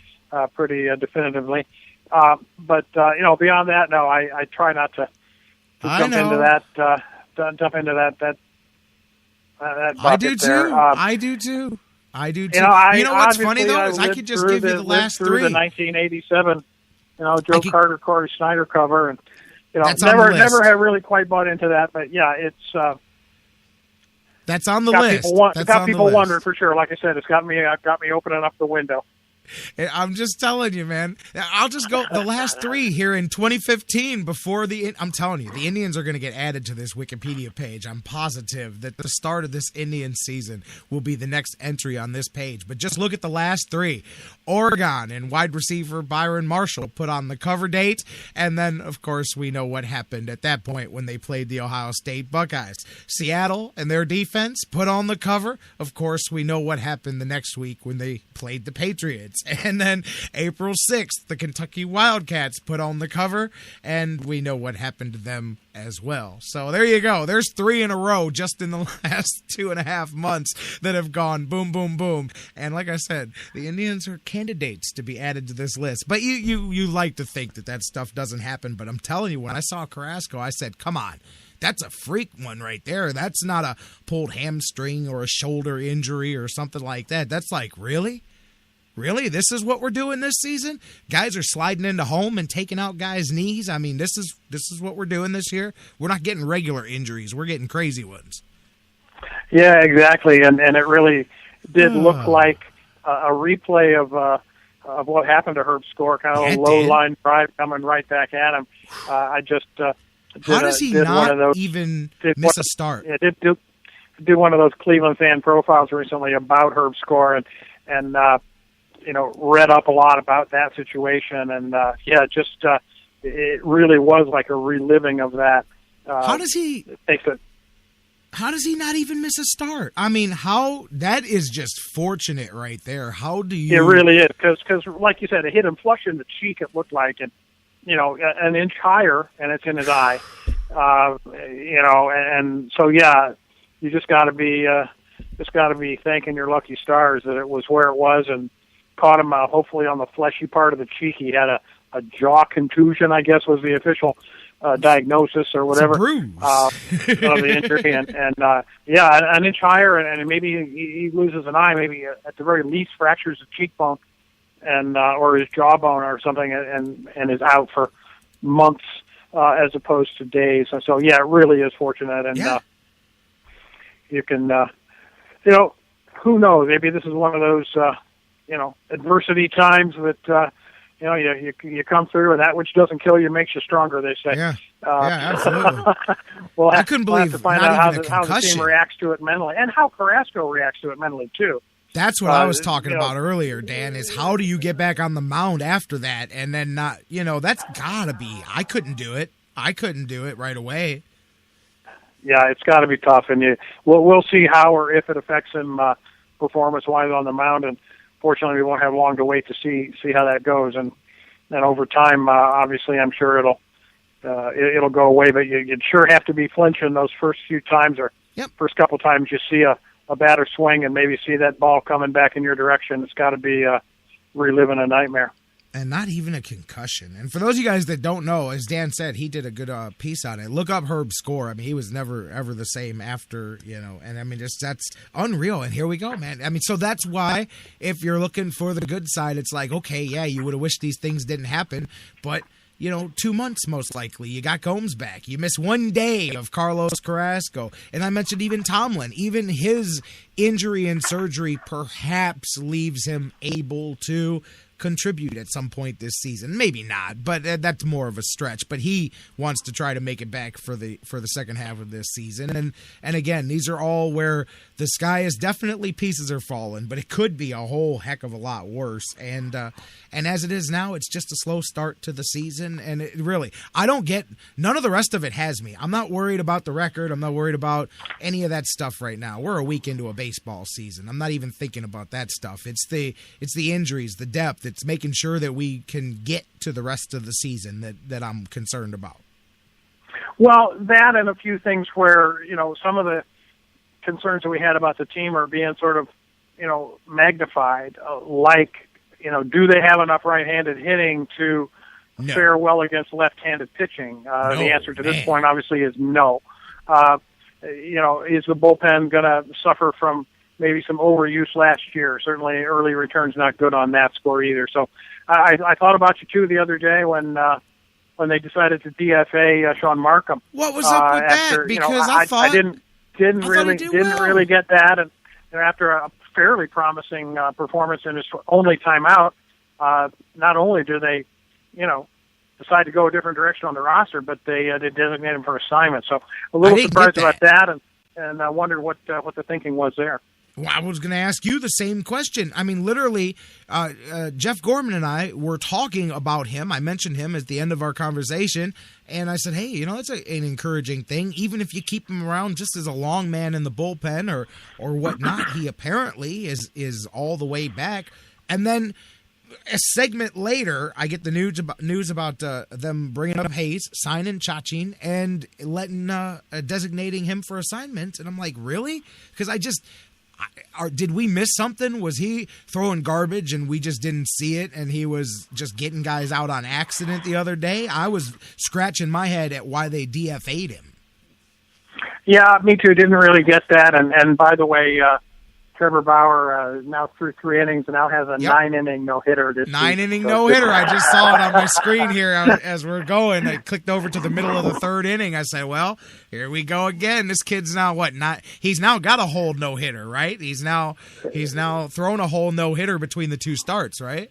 pretty definitively. But beyond that, no, I try not to jump into that bucket. I do too. There. I do too. What's funny though is I could just give you the last 3. The 1987, Joe Carter, Corey Snyder cover, and never have really quite bought into that. But yeah, it's. That's on the list. It's got people wondering for sure. Like I said, it's got me opening up the window. I'm just telling you, man. I'll just go the last 3 here in 2015 before I'm telling you, the Indians are going to get added to this Wikipedia page. I'm positive that the start of this Indian season will be the next entry on this page. But just look at the last 3. Oregon and wide receiver Byron Marshall put on the cover date. And then, of course, we know what happened at that point when they played the Ohio State Buckeyes. Seattle and their defense put on the cover. Of course, we know what happened the next week when they played the Patriots. And then April 6th, the Kentucky Wildcats put on the cover, and we know what happened to them as well. So there you go. There's 3 in a row just in the last 2.5 months that have gone boom, boom, boom. And like I said, the Indians are candidates to be added to this list. But you like to think that stuff doesn't happen. But I'm telling you, when I saw Carrasco, I said, come on. That's a freak one right there. That's not a pulled hamstring or a shoulder injury or something like that. That's like, really? Really? This is what we're doing this season? Guys are sliding into home and taking out guys' knees? I mean, this is what we're doing this year? We're not getting regular injuries. We're getting crazy ones. Yeah, exactly. And it really did look like a replay of what happened to Herb Score, kind of a low-line drive coming right back at him. How does he not even miss a start? Yeah, did one of those Cleveland fan profiles recently about Herb Score and read up a lot about that situation, and it really was like a reliving of that. How does he? How does he not even miss a start? I mean, that is just fortunate right there. How do you? It really is, because like you said, it hit him flush in the cheek. It looked like, and an inch higher, and it's in his eye. And so you just got to be thanking your lucky stars that it was where it was and caught him hopefully on the fleshy part of the cheek. He had a jaw contusion, I guess was the official diagnosis or whatever of the injury, and an inch higher, and maybe he loses an eye, maybe at the very least fractures the cheekbone and or his jawbone or something, and is out for months as opposed to days. And so it really is fortunate, and you can who knows, maybe this is one of those adversity times that you come through, and that which doesn't kill you makes you stronger, they say. Yeah, absolutely. Well, I couldn't believe to find out how the team reacts to it mentally, and how Carrasco reacts to it mentally, too. That's what I was talking about earlier, Dan, is how do you get back on the mound after that and then not, that's got to be, I couldn't do it. I couldn't do it right away. Yeah, it's got to be tough, and we'll see how or if it affects him performance-wise on the mound, and fortunately, we won't have long to wait to see how that goes, and over time, obviously, I'm sure it'll go away. But you'd sure have to be flinching those first few times, or first couple times you see a batter swing and maybe see that ball coming back in your direction. It's got to be reliving a nightmare. And not even a concussion. And for those of you guys that don't know, as Dan said, he did a good piece on it. Look up Herb's score. I mean, he was never, ever the same after, and I mean, that's unreal. And here we go, man. I mean, so that's why if you're looking for the good side, it's like, okay, yeah, you would have wished these things didn't happen, but 2 months most likely. You got Gomes back. You miss 1 day of Carlos Carrasco. And I mentioned even Tomlin. Even his injury and surgery perhaps leaves him able to contribute at some point this season. Maybe not, but that's more of a stretch. But he wants to try to make it back for the second half of this season. And again, these are all where the sky is definitely pieces are falling, but it could be a whole heck of a lot worse. And as it is now, it's just a slow start to the season. And it really, I don't get, none of the rest of it has me. I'm not worried about the record. I'm not worried about any of that stuff right now. We're a week into a baseball season. I'm not even thinking about that stuff. It's the injuries, the depth. It's making sure that we can get to the rest of the season that I'm concerned about. Well, that and a few things where, some of the concerns that we had about the team are being sort of, magnified, do they have enough right-handed hitting to fare well against left-handed pitching? The answer to this point, obviously, is no. Is the bullpen going to suffer from maybe some overuse last year? Certainly early returns not good on that score either. So I thought about you, too, the other day when they decided to DFA Sean Markham. What was up with that? Because I didn't really get that. And after a fairly promising performance in his only timeout, not only do they, decide to go a different direction on the roster, but they designate him for assignment. So a little surprised about that, and I wondered what the thinking was there. Well, I was going to ask you the same question. I mean, literally, Jeff Gorman and I were talking about him. I mentioned him at the end of our conversation, and I said, hey, that's an encouraging thing. Even if you keep him around just as a long man in the bullpen or whatnot, he apparently is all the way back. And then a segment later, I get the news about them bringing up Hayes, signing Chachin, and designating him for assignment. And I'm like, really? Because did we miss something? Was he throwing garbage and we just didn't see it, and he was just getting guys out on accident the other day? I was scratching my head at why they DFA'd him. Yeah, me too. Didn't really get that. And by the way, Trevor Bauer now through 3 innings and now has a 9-inning no-hitter this week. 9-inning no-hitter. I just saw it on my screen here as we're going. I clicked over to the middle of the 3rd inning. I said, well, here we go again. This kid's now he's now got a whole no-hitter, right? He's now thrown a whole no-hitter between the 2 starts, right?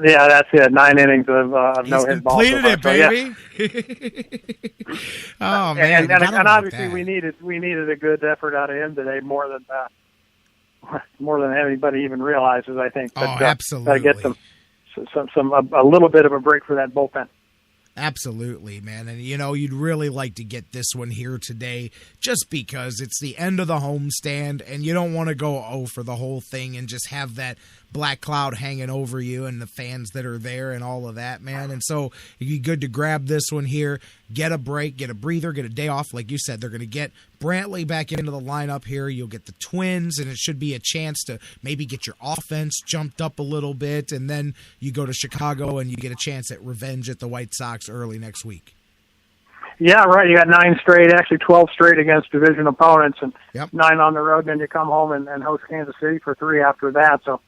Yeah, that's it. 9 innings of no-hit ball. Completed it, baby. Yeah. Oh man! And obviously we needed a good effort out of him today, more than anybody even realizes, I think. But, absolutely. Got to get a little bit of a break for that bullpen. Absolutely, man. And, you'd really like to get this one here today just because it's the end of the homestand and you don't want to go for the whole thing and just have that black cloud hanging over you and the fans that are there and all of that, man. And so it'd be good to grab this one here, get a break, get a breather, get a day off. Like you said, they're going to get Brantley back into the lineup here. You'll get the Twins, and it should be a chance to maybe get your offense jumped up a little bit, and then you go to Chicago and you get a chance at revenge at the White Sox early next week. Yeah, right. You got 9 straight, actually 12 straight against division opponents, and 9 on the road. Then you come home and host Kansas City for 3 after that. So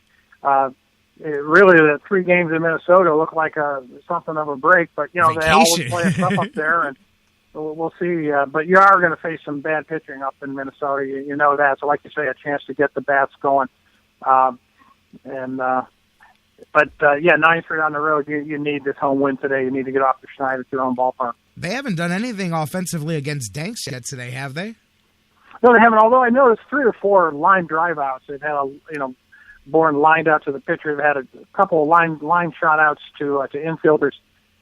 really, the 3 games in Minnesota look like something of a break. But they always play us up there, and we'll see. But you are going to face some bad pitching up in Minnesota. You know that. So, like you say, a chance to get the bats going. But 9 straight on the road. You need this home win today. You need to get off the schneid at your own ballpark. They haven't done anything offensively against Danks yet today, have they? No, they haven't. Although I noticed 3 or 4 line drive-outs. They've had Bourne lined out to the pitcher. They've had a couple of line shot outs to infielders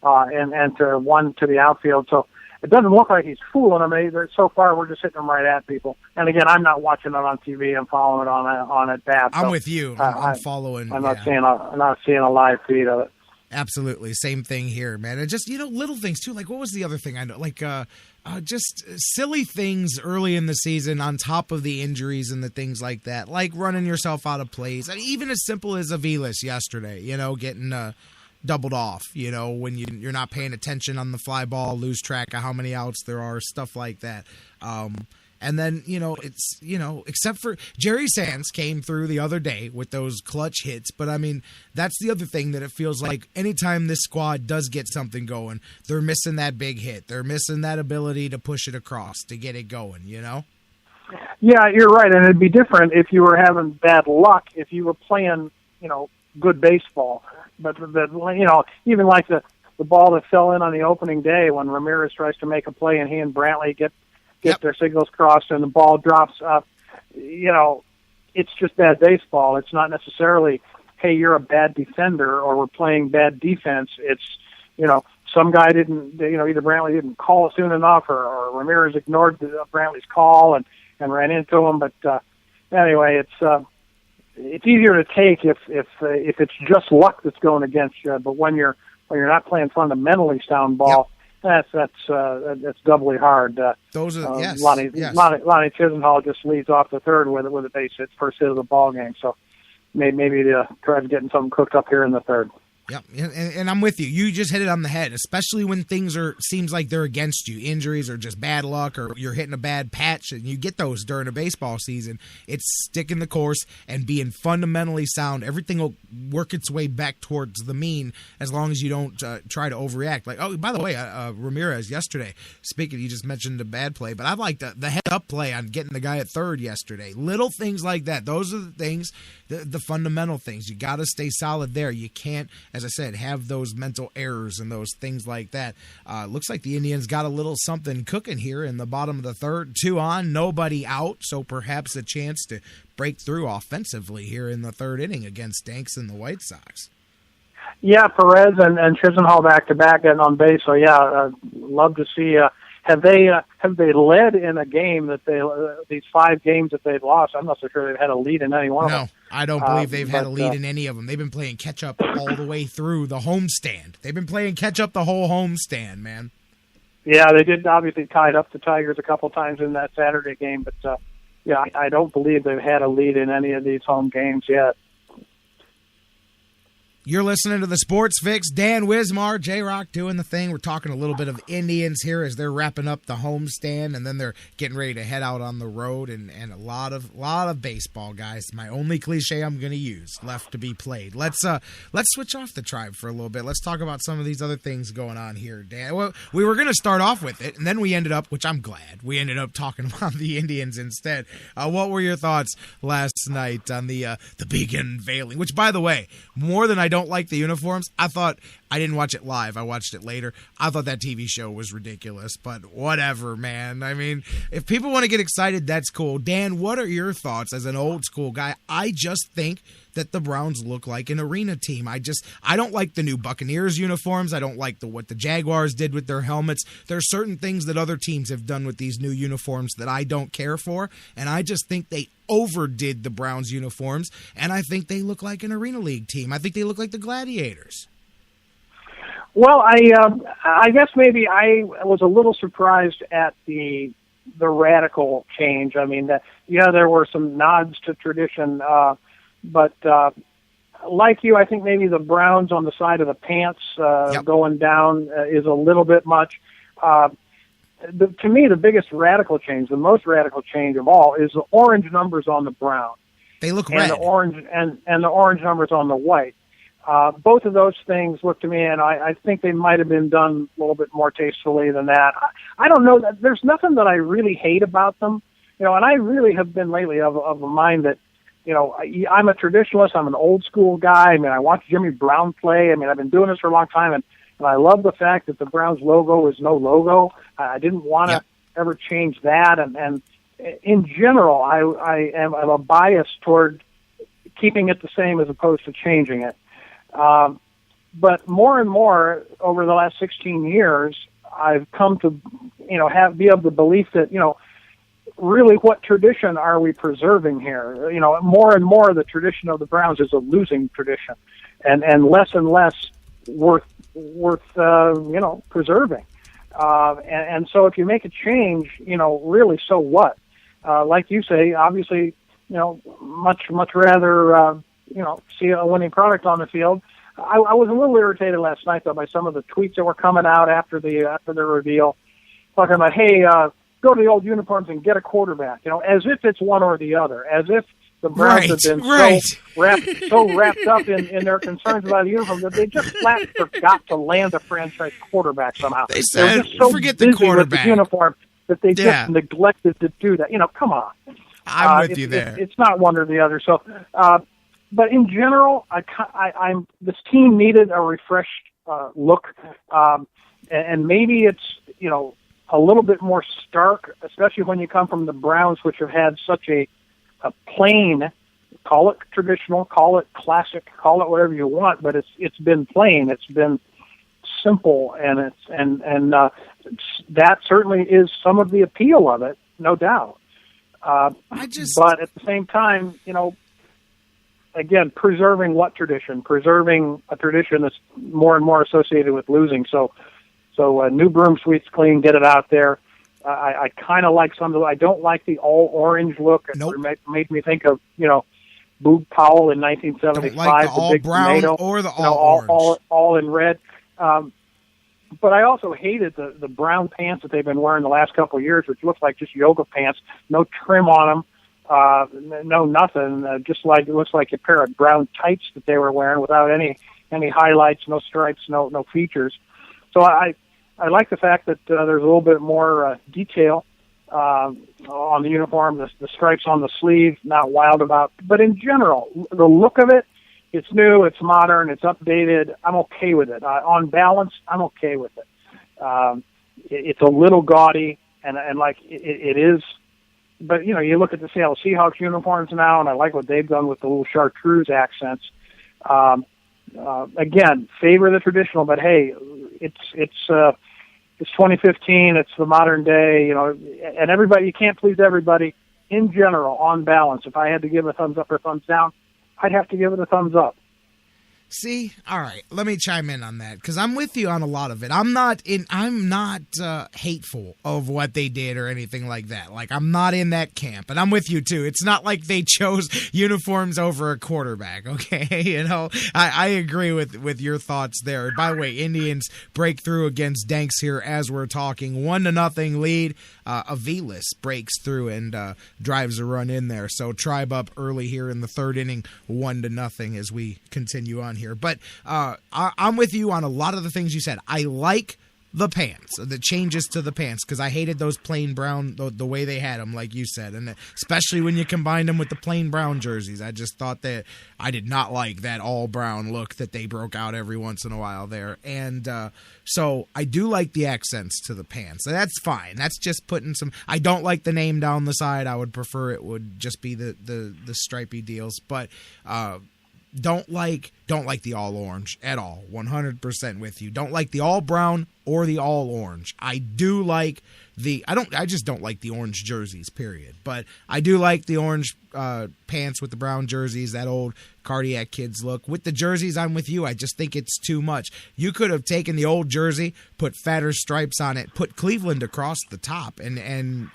and to one to the outfield. So it doesn't look like he's fooling them. So far, we're just hitting them right at people. And again, I'm not watching it on TV. I'm following it on at bat. I'm with you. I'm following. I'm not seeing a live feed of it. Absolutely. Same thing here, man. And just, little things, too. Like, what was the other thing I know? Like, just silly things early in the season on top of the injuries and the things like that. Like running yourself out of plays. I mean, even as simple as Aviles yesterday, getting doubled off, when you're not paying attention on the fly ball, lose track of how many outs there are, stuff like that. And then, it's, except for Jerry Sands came through the other day with those clutch hits. But, I mean, that's the other thing that it feels like anytime this squad does get something going, they're missing that big hit. They're missing that ability to push it across, to get it going, Yeah, you're right. And it'd be different if you were having bad luck, if you were playing, good baseball. But even like the ball that fell in on the opening day when Ramirez tries to make a play and he and Brantley get their signals crossed and the ball drops up, it's just bad baseball. It's not necessarily, hey, you're a bad defender or we're playing bad defense. It's, some guy didn't, either Brantley didn't call it soon enough or Ramirez ignored Brantley's call and ran into him. But anyway, it's easier to take if it's just luck that's going against you. But when you're not playing fundamentally sound ball, that's doubly hard. Those are yes. Lonnie Chisenhall just leads off the third with a base hit, first hit of the ball game. So maybe the Cubs getting something cooked up here in the third. Yep, and I'm with you. You just hit it on the head, especially when things seems like they're against you. Injuries or just bad luck or you're hitting a bad patch, and you get those during a baseball season. It's sticking the course and being fundamentally sound. Everything will work its way back towards the mean as long as you don't try to overreact. Like, oh, by the way, Ramirez yesterday, speaking, you just mentioned a bad play, but I like the head-up play on getting the guy at third yesterday. Little things like that. Those are the things, the fundamental things. You got to stay solid there. You can't, as I said, have those mental errors and those things like that. Looks like the Indians got a little something cooking here in the bottom of the third. 2 on, nobody out, so perhaps a chance to break through offensively here in the third inning against Danks and the White Sox. Yeah, Perez and Chisenhall back-to-back getting on base. So, love to see. Have they led in a game that these 5 games that they've lost? I'm not so sure they've had a lead in any one of them. No, I don't believe they've had a lead in any of them. They've been playing catch-up all the way through the homestand. They've been playing catch-up the whole homestand, man. Yeah, they did obviously tied up the Tigers a couple times in that Saturday game, but I don't believe they've had a lead in any of these home games yet. You're listening to the Sports Fix. Dan Wismar, J-Rocc doing the thing. We're talking a little bit of Indians here as they're wrapping up the homestand, and then they're getting ready to head out on the road, and a lot of baseball, guys. My only cliche I'm going to use left to be played. Let's switch off the Tribe for a little bit. Let's talk about some of these other things going on here, Dan. Well, we were going to start off with it, and then we ended up, which I'm glad, we ended up talking about the Indians instead. What were your thoughts last night on the big unveiling? Which, by the way, more than I don't like the uniforms, I didn't watch it live. I watched it later. I thought that TV show was ridiculous, but whatever, man. I mean, if people want to get excited, that's cool. Dan, what are your thoughts as an old school guy? I just think that the Browns look like an arena team. I don't like the new Buccaneers uniforms. I don't like what the Jaguars did with their helmets. There are certain things that other teams have done with these new uniforms that I don't care for, and I just think they overdid the Browns uniforms, and I think they look like an Arena League team. I think they look like the Gladiators. Well, I guess maybe I was a little surprised at the radical change. I mean, there were some nods to tradition, but like you, I think maybe the Browns on the side of the pants going down is a little bit much. To me, the biggest radical change, the most radical change of all, is the orange numbers on the brown. They look red. And the orange numbers on the white. Both of those things look to me, and I think they might have been done a little bit more tastefully than that. I don't know. There's nothing that I really hate about them, and I really have been lately of a mind that, I'm a traditionalist. I'm an old school guy. I mean, I watch Jimmy Brown play. I mean, I've been doing this for a long time, and I love the fact that the Browns logo is no logo. I didn't want to ever change that, and in general, I'm a bias toward keeping it the same as opposed to changing it. But more and more over the last 16 years, I've come to, be of the belief that, really what tradition are we preserving here? More and more the tradition of the Browns is a losing tradition, and less worth preserving. And so if you make a change, really, so what? Like you say, obviously, much rather, see a winning product on the field. I was a little irritated last night, though, by some of the tweets that were coming out after the reveal, talking about, hey, go to the old uniforms and get a quarterback, as if it's one or the other, as if the Browns have been so wrapped up in their concerns about the uniform that they just flat forgot to land a franchise quarterback somehow. They said, just so forget the quarterback. With the uniform that they just neglected to do that. Come on. I'm with you there. It's not one or the other. So, but in general, I'm this team needed a refreshed look, and maybe it's a little bit more stark, especially when you come from the Browns, which have had such a plain, call it traditional, call it classic, call it whatever you want, but it's been plain, it's been simple, and that certainly is some of the appeal of it, no doubt. But at the same time, again, preserving what tradition? Preserving a tradition that's more and more associated with losing. So new broom sweeps clean, get it out there. I kind of like some of the, I don't like the all orange look. Nope. It made me think of, Boog Powell in 1975. Don't like the all big brown tomato, or the all orange. All in red. But I also hated the brown pants that they've been wearing the last couple of years, which looks like just yoga pants, no trim on them, no nothing, just like it looks like a pair of brown tights that they were wearing without any highlights, no stripes, no features. So I like the fact that there's a little bit more detail on the uniform, the stripes on the sleeve, not wild about. But in general, the look of it, it's new, it's modern, it's updated. I'm okay with it. On balance, I'm okay with it. It's a little gaudy, and like it is. But, you look at the Seattle Seahawks uniforms now, and I like what they've done with the little chartreuse accents. Again, favor the traditional, but hey, it's 2015. It's the modern day, and everybody. You can't please everybody. In general, on balance, if I had to give a thumbs up or thumbs down, I'd have to give it a thumbs up. See, all right, let me chime in on that because I'm with you on a lot of it. I'm not hateful of what they did or anything like that. Like, I'm not in that camp, and I'm with you too. It's not like they chose uniforms over a quarterback. Okay, I agree with your thoughts there. By the way, Indians break through against Danks here as we're talking. 1-0 lead. Aviles breaks through and drives a run in there. So Tribe up early here in the third inning, 1-0 as we continue on here. But I'm with you on a lot of the things you said. I like the pants, the changes to the pants, because I hated those plain brown, the way they had them, like you said, and especially when you combined them with the plain brown jerseys. I just thought that I did not like that all brown look that they broke out every once in a while there. And so I do like the accents to the pants. So that's fine. That's just putting some. I don't like the name down the side. I would prefer it would just be the stripy deals, but don't like the all orange at all. 100% with you. Don't like the all brown or the all orange. I do like I just don't like the orange jerseys, period. But I do like the orange pants with the brown jerseys, that old Cardiac Kids look. With the jerseys, I'm with you. I just think it's too much. You could have taken the old jersey, put fatter stripes on it, put Cleveland across the top, and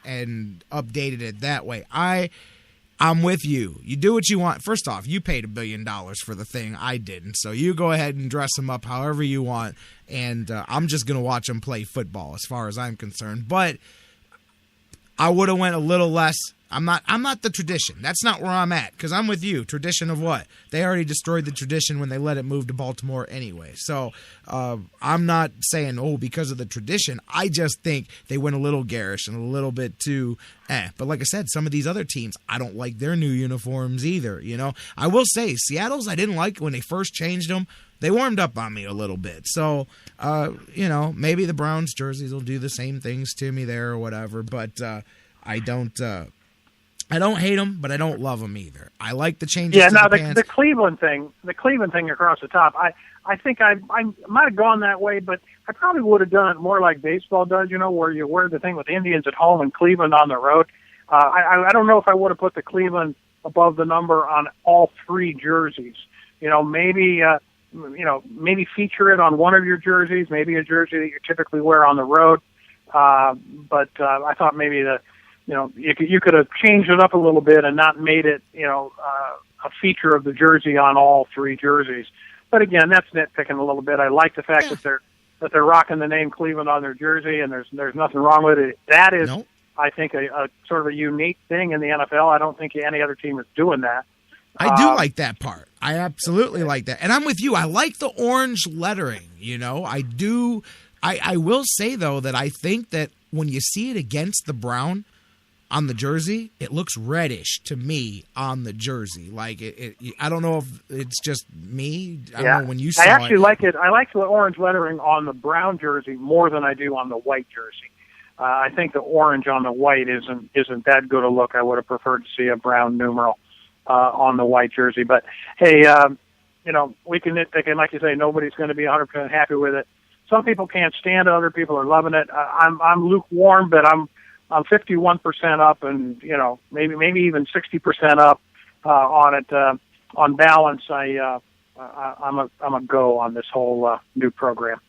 updated it that way. I'm with you. You do what you want. First off, you paid $1 billion for the thing. I didn't. So you go ahead and dress them up however you want. And I'm just going to watch them play football as far as I'm concerned. But I would have went a little less. I'm not the tradition. That's not where I'm at, because I'm with you. Tradition of what? They already destroyed the tradition when they let it move to Baltimore anyway. So I'm not saying, because of the tradition. I just think they went a little garish and a little bit too But like I said, some of these other teams, I don't like their new uniforms either. I will say, Seattle's I didn't like when they first changed them. They warmed up on me a little bit. So, maybe the Browns jerseys will do the same things to me there or whatever. But I don't hate them, but I don't love them either. I like the changes. Yeah, now the Cleveland thing across the top. I think I might have gone that way, but I probably would have done it more like baseball does. Where you wear the thing with Indians at home and Cleveland on the road. I don't know if I would have put the Cleveland above the number on all three jerseys. Maybe feature it on one of your jerseys, maybe a jersey that you typically wear on the road. But I thought maybe you could have changed it up a little bit and not made it, a feature of the jersey on all three jerseys. But again, that's nitpicking a little bit. I like the fact that they're rocking the name Cleveland on their jersey, and there's nothing wrong with it. That is, I think, a sort of a unique thing in the NFL. I don't think any other team is doing that. I do like that part. I absolutely like that. And I'm with you. I like the orange lettering, I do. I will say, though, that I think that when you see it against the brown on the jersey, it looks reddish to me on the jersey. Like, I don't know if it's just me. I don't know when you saw it. I actually like it. I like the orange lettering on the brown jersey more than I do on the white jersey. I think the orange on the white isn't that good a look. I would have preferred to see a brown numeral on the white jersey. But hey, we can nitpick, and like you say, nobody's going to be 100% happy with it. Some people can't stand it. Other people are loving it. I'm lukewarm, but I'm 51% up, and maybe even 60% up on it. On balance, I'm a go on this whole new program.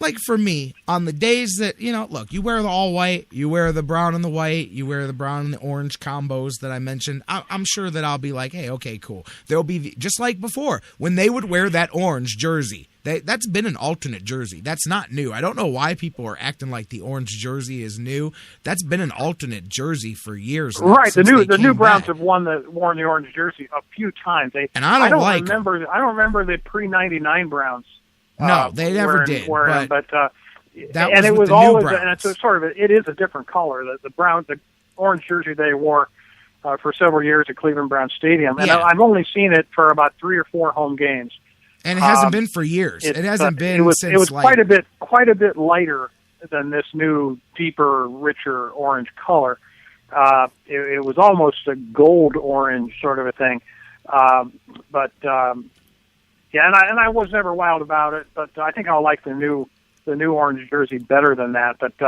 Like for me, on the days that, look, you wear the all white, you wear the brown and the white, you wear the brown and the orange combos that I mentioned, I'm sure that I'll be like, hey, okay, cool. There'll be, just like before, when they would wear that orange jersey. That's been an alternate jersey. That's not new. I don't know why people are acting like the orange jersey is new. That's been an alternate jersey for years now. Right. The new Browns have worn the orange jersey a few times. I don't remember the pre-99 Browns. No, they never did. But and it was always, and it's it is a different color. The orange jersey they wore for several years at Cleveland Browns Stadium, and I've only seen it for about 3 or 4 home games. And it hasn't been for years. It hasn't been since. It was quite a bit lighter than this new, deeper, richer orange color. It was almost a gold orange sort of a thing. And I was never wild about it, but I think I'll like the new orange jersey better than that. But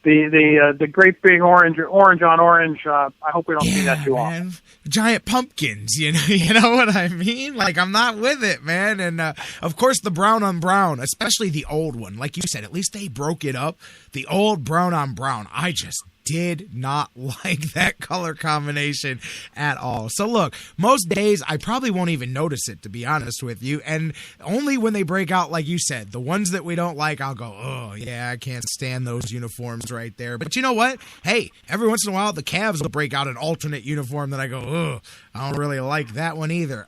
the great big orange on orange, I hope we don't see that too often. Giant pumpkins, you know what I mean? Like, I'm not with it, man. And of course, the brown on brown, especially the old one, like you said, at least they broke it up. The old brown on brown, I just did not like that color combination at all. So look, most days I probably won't even notice it, to be honest with you. And only when they break out, like you said, the ones that we don't like, I'll go, oh yeah, I can't stand those uniforms right there. But you know what? Hey, every once in a while the Cavs will break out an alternate uniform that I go, oh, I don't really like that one either.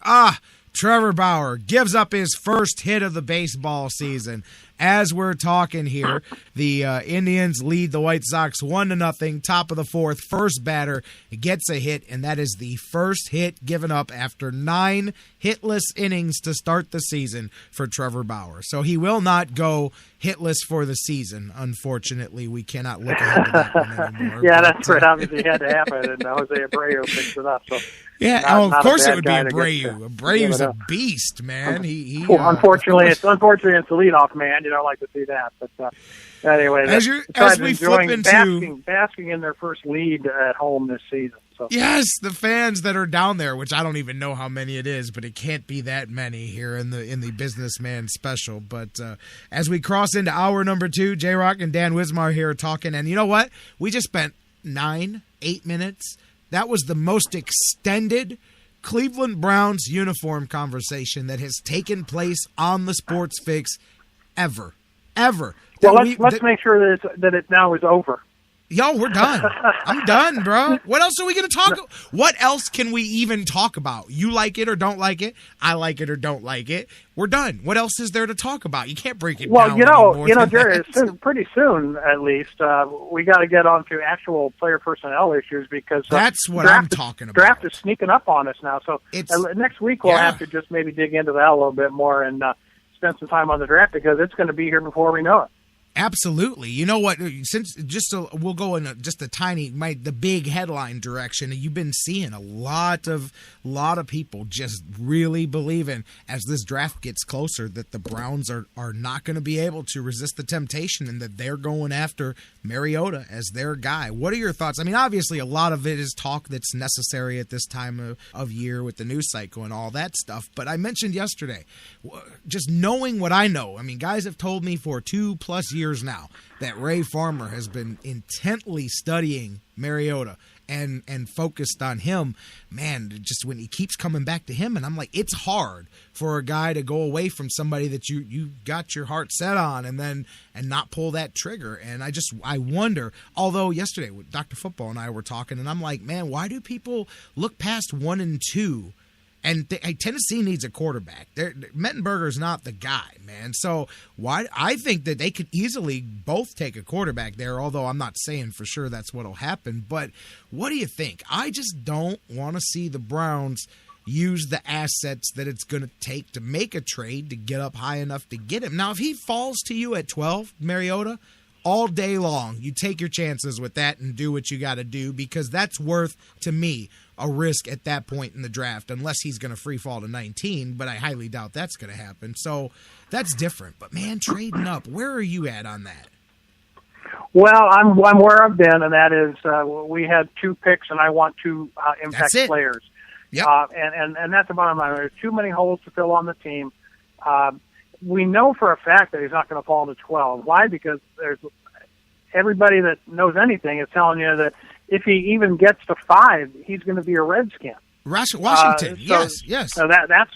Trevor Bauer gives up his first hit of the baseball season. as we're talking here, the Indians lead the White Sox 1-0, top of the fourth. First batter gets a hit, and that is the first hit given up after 9 hitless innings to start the season for Trevor Bauer. So he will not go hitless for the season. Unfortunately, we cannot look ahead to that one anymore. Yeah, that's right. Obviously, it had to happen, and Jose Abreu picks it up. So yeah, of course it would be Abreu. Abreu's a beast, man. Unfortunately, it's the leadoff man. You don't like to see that, but anyway, as we flip into basking in their first lead at home this season. So. Yes, the fans that are down there, which I don't even know how many it is, but it can't be that many here in the Businessman Special. But as we cross into hour number 2, J-Rocc and Dan Wismar here are talking, and you know what? We just spent 8 minutes. That was the most extended Cleveland Browns uniform conversation that has taken place on the Sports Fix ever. Well, let's make sure that it now is over. Yo, we're done. I'm done, bro. What else are we going to talk about? What else can we even talk about? You like it or don't like it. I like it or don't like it. We're done. What else is there to talk about? You can't break it down. Well, Jerry, pretty soon, at least, we got to get on to actual player personnel issues because that's what I'm talking about. Draft is sneaking up on us now. So next week we'll have to just maybe dig into that a little bit more and spend some time on the draft because it's going to be here before we know it. Absolutely. You know what? We'll go in the big headline direction. You've been seeing a lot of people just really believing as this draft gets closer that the Browns are not going to be able to resist the temptation and that they're going after Mariota as their guy. What are your thoughts? I mean, obviously a lot of it is talk that's necessary at this time of year with the news cycle and all that stuff. But I mentioned yesterday, just knowing what I know. I mean, guys have told me for 2+ years now that Ray Farmer has been intently studying Mariota and focused on him. Man, just when he keeps coming back to him, and I'm like, it's hard for a guy to go away from somebody that you got your heart set on and not pull that trigger. And I wonder, although yesterday Dr. Football and I were talking, and I'm like, man, why do people look past 1 and 2? And Tennessee needs a quarterback. Mettenberger's not the guy, man. So I think that they could easily both take a quarterback there, although I'm not saying for sure that's what will happen. But what do you think? I just don't want to see the Browns use the assets that it's going to take to make a trade to get up high enough to get him. Now, if he falls to you at 12, Mariota, all day long, you take your chances with that and do what you got to do because that's worth, to me, a risk at that point in the draft, unless he's going to free fall to 19, but I highly doubt that's going to happen. So that's different. But, man, trading up, where are you at on that? Well, I'm where I've been, and that is we had 2 picks, and I want 2 impact players. Yep. And that's the bottom line. There's too many holes to fill on the team. We know for a fact that he's not going to fall to 12. Why? Because there's everybody that knows anything is telling you that if he even gets to 5, he's going to be a Redskin. Washington, yes. So that's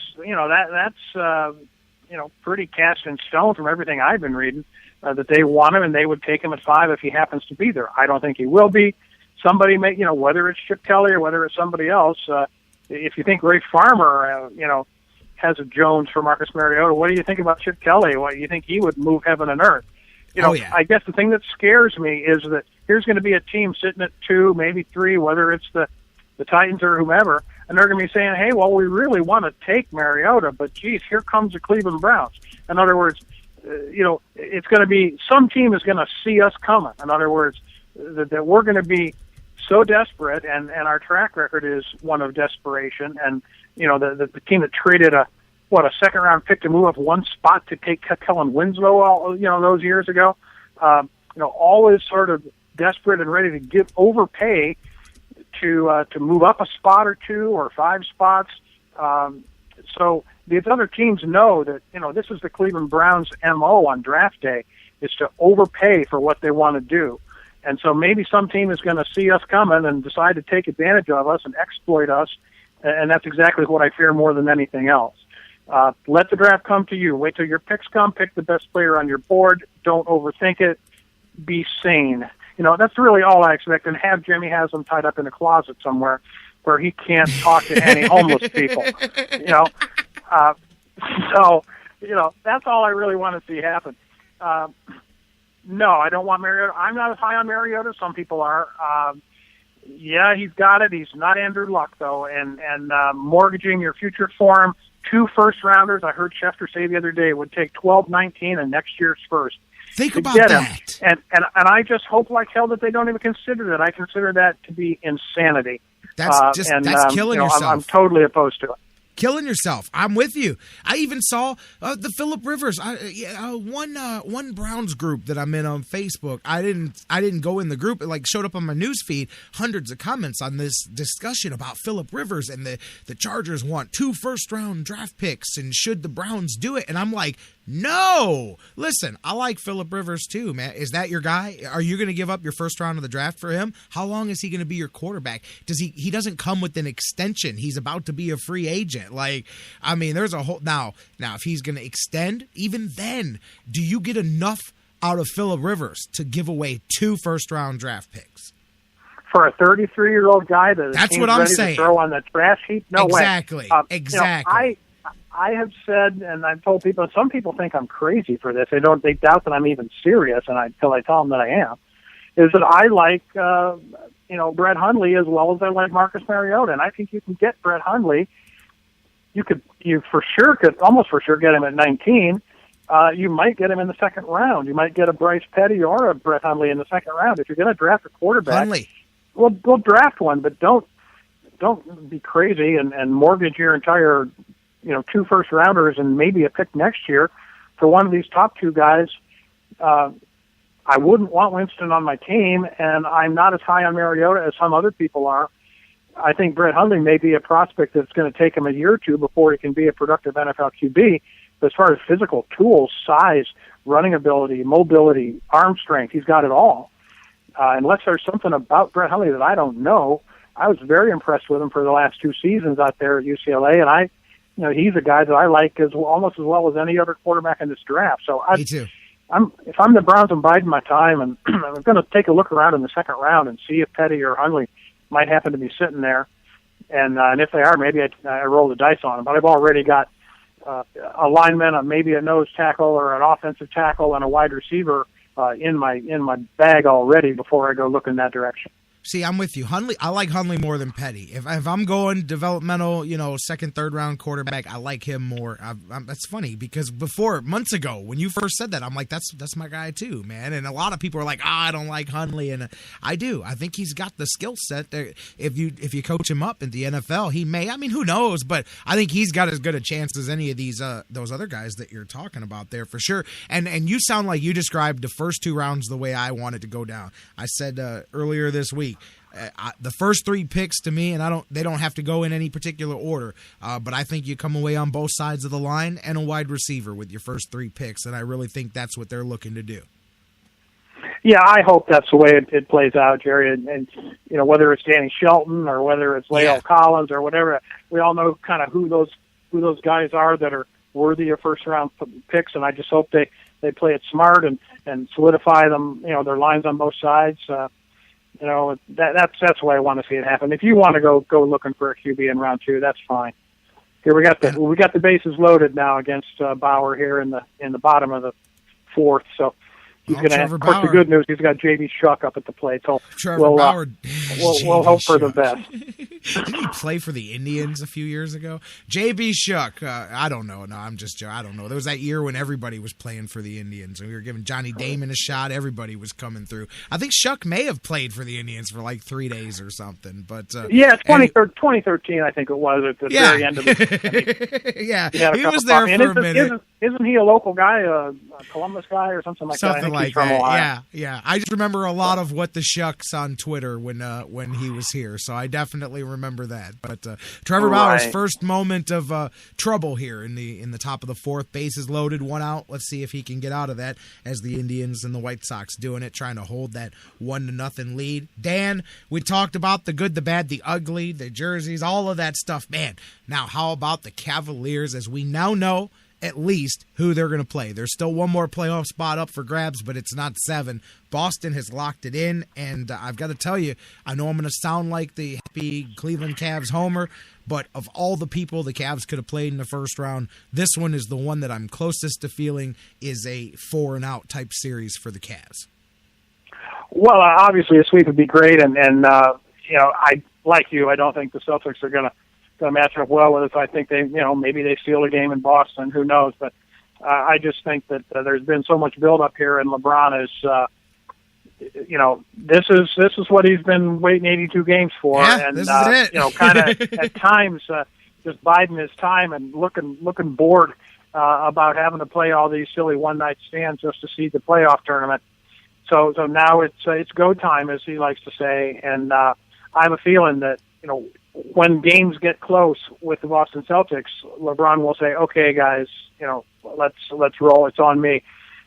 pretty cast in stone from everything I've been reading that they want him and they would take him at 5 if he happens to be there. I don't think he will be. Somebody may, whether it's Chip Kelly or whether it's somebody else. If you think Ray Farmer, has a Jones for Marcus Mariota, what do you think about Chip Kelly? What do you think he would move heaven and earth? I guess the thing that scares me is that here's going to be a team sitting at 2, maybe 3, whether it's the Titans or whomever, and they're going to be saying, hey, well, we really want to take Mariota, but, geez, here comes the Cleveland Browns. In other words, it's going to be some team is going to see us coming. In other words, that we're going to be so desperate, and our track record is one of desperation, and, the team that traded a second-round pick to move up 1 spot to take Kellen Winslow, those years ago. Always sort of desperate and ready to overpay to move up a spot or 2 or 5 spots. So these other teams know that, this is the Cleveland Browns' MO on draft day, is to overpay for what they want to do. And so maybe some team is going to see us coming and decide to take advantage of us and exploit us, and that's exactly what I fear more than anything else. Let the draft come to you. Wait till your picks come. Pick the best player on your board. Don't overthink it. Be sane. That's really all I expect. And have Jimmy has them tied up in a closet somewhere where he can't talk to any homeless people. So that's all I really want to see happen. No, I don't want Mariota. I'm not as high on Mariota. Some people are. Yeah, he's got it. He's not Andrew Luck, though. And mortgaging your future for him, 2 first-rounders, I heard Schefter say the other day, it would take 12, 19, and next year's first. Think about that. And I just hope like hell that they don't even consider that. I consider that to be insanity. That's killing yourself. I'm totally opposed to it. Killing yourself. I'm with you. I even saw the Phillip Rivers. One Browns group that I'm in on Facebook. I didn't go in the group. It showed up on my news feed. Hundreds of comments on this discussion about Phillip Rivers and the Chargers want 2 first-round draft picks and should the Browns do it? And I'm like, no. Listen, I like Phillip Rivers too, man. Is that your guy? Are you going to give up your first round of the draft for him? How long is he going to be your quarterback? He doesn't come with an extension. He's about to be a free agent. There's a whole now if he's going to extend, even then, do you get enough out of Phillip Rivers to give away 2 first-round draft picks? For a 33-year-old guy that's what I'm ready saying. To throw on the trash heap? No exactly. way. Exactly. I have said, and I've told people, and some people think I'm crazy for this. They doubt that I'm even serious, and until I tell them that I am, is that I like, Brett Hundley as well as I like Marcus Mariota, and I think you can get Brett Hundley. You almost for sure get him at 19. You might get him in the second round. You might get a Bryce Petty or a Brett Hundley in the second round. If you're going to draft a quarterback, Hundley. We'll draft one, but don't be crazy and mortgage your entire 2 first-rounders and maybe a pick next year for one of these top 2 guys. I wouldn't want Winston on my team, and I'm not as high on Mariota as some other people are. I think Brett Hundley may be a prospect that's going to take him a year or 2 before he can be a productive NFL QB. But as far as physical tools, size, running ability, mobility, arm strength, he's got it all. Unless there's something about Brett Hundley that I don't know, I was very impressed with him for the last 2 seasons out there at UCLA, and he's a guy that I like almost as well as any other quarterback in this draft. So Me too. If I'm the Browns, I'm biding my time, and I'm going to take a look around in the second round and see if Petty or Hundley might happen to be sitting there. And if they are, maybe I roll the dice on them. But I've already got a lineman, maybe a nose tackle or an offensive tackle, and a wide receiver in my bag already before I go look in that direction. See, I'm with you. Hundley, I like Hundley more than Petty. If I'm going developmental, second, third round quarterback, I like him more. That's funny because months ago, when you first said that, I'm like, that's my guy too, man. And a lot of people are like, I don't like Hundley, and I do. I think he's got the skill set that if you coach him up in the NFL, he may. Who knows? But I think he's got as good a chance as any of those other guys that you're talking about there for sure. And you sound like you described the first 2 rounds the way I wanted to go down. I said earlier this week. The first 3 picks to me, and they don't have to go in any particular order, but I think you come away on both sides of the line and a wide receiver with your first 3 picks, and I really think that's what they're looking to do. Yeah, I hope that's the way it plays out, Jerry. And whether it's Danny Shelton or whether it's Lael Collins or whatever, we all know kind of who those guys are that are worthy of first round picks, and I just hope they play it smart and solidify them, their lines on both sides. That's the way I want to see it happen. If you want to go looking for a QB in round 2, that's fine. Here we got the bases loaded now against Bauer here in the bottom of the 4th. So he's going to. Of course, the good news, he's got J.B. Shuck up at the plate. So we'll hope for the best. Didn't he play for the Indians a few years ago? J.B. Shuck. I don't know. No, I'm just joking. I don't know. There was that year when everybody was playing for the Indians, and we were giving Johnny Damon a shot. Everybody was coming through. I think Shuck may have played for the Indians for 3 days or something. But 2013, I think it was at the very end of the yeah, he was there for a minute. Isn't he a local guy, a Columbus guy or something like that? Something like that. Yeah. I just remember a lot of what the Shucks on Twitter when he was here, so I definitely remember that. But Trevor Bauer's first moment of trouble here in the top of the 4th, bases loaded, 1 out. Let's see if he can get out of that as the Indians and the White Sox doing it, trying to hold that 1-0 lead. Dan, we talked about the good, the bad, the ugly, the jerseys, all of that stuff. Man, now how about the Cavaliers? As we now know, at least who they're going to play. There's still one more playoff spot up for grabs, but it's not 7. Boston has locked it in, and I've got to tell you, I know I'm going to sound like the happy Cleveland Cavs homer, but of all the people the Cavs could have played in the first round, this one is the one that I'm closest to feeling is a 4-and-out type series for the Cavs. Well, obviously a sweep would be great, and I like you. I don't think the Celtics are going to match up well with us. I think they, maybe they steal a game in Boston. Who knows? But I just think that there's been so much build-up here, and LeBron is, this is what he's been waiting 82 games for, yeah, and this is it. Kind of at times just biding his time and looking bored about having to play all these silly one-night stands just to see the playoff tournament. So now it's go time, as he likes to say, and I have a feeling that when games get close with the Boston Celtics, LeBron will say, "Okay, guys, let's roll. It's on me."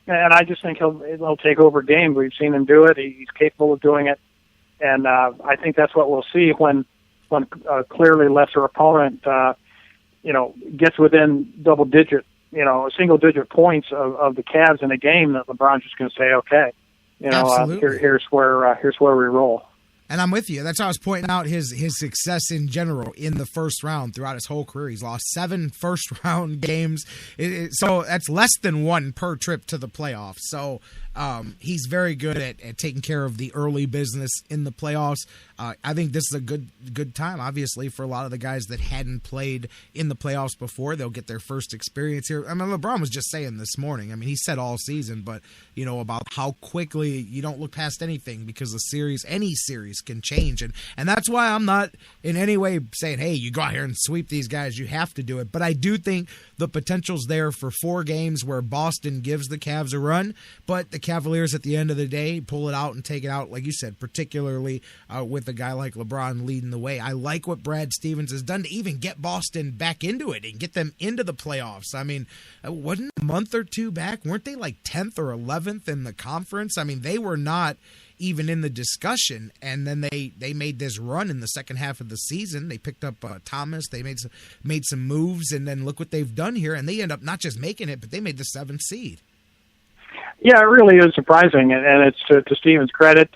And I just think he'll take over games. We've seen him do it. He's capable of doing it, and I think that's what we'll see when a clearly lesser opponent, gets within single-digit points of the Cavs in a game. That LeBron's just going to say, "Okay." Here's where we roll. And I'm with you. That's how I was pointing out his success in general in the first round throughout his whole career. He's lost 7 first-round games. So that's less than 1 per trip to the playoffs. So he's very good at taking care of the early business in the playoffs. I think this is a good time, obviously, for a lot of the guys that hadn't played in the playoffs before. They'll get their first experience here. I mean, LeBron was just saying this morning. I mean, he said all season, but, about how quickly you don't look past anything because any series can change. And that's why I'm not in any way saying, hey, you go out here and sweep these guys. You have to do it. But I do think the potential's there for 4 games where Boston gives the Cavs a run, but the Cavaliers at the end of the day pull it out and take it out, like you said, particularly with a guy like LeBron leading the way. I like what Brad Stevens has done to even get Boston back into it and get them into the playoffs. I mean, wasn't a month or 2 back? Weren't they like 10th or 11th in the conference? I mean, they were not even in the discussion, and then they made this run in the second half of the season. They picked up Thomas. They made some moves, and then look what they've done here. And they end up not just making it, but they made the 7th seed. Yeah, it really is surprising, and it's to Stevens' credit.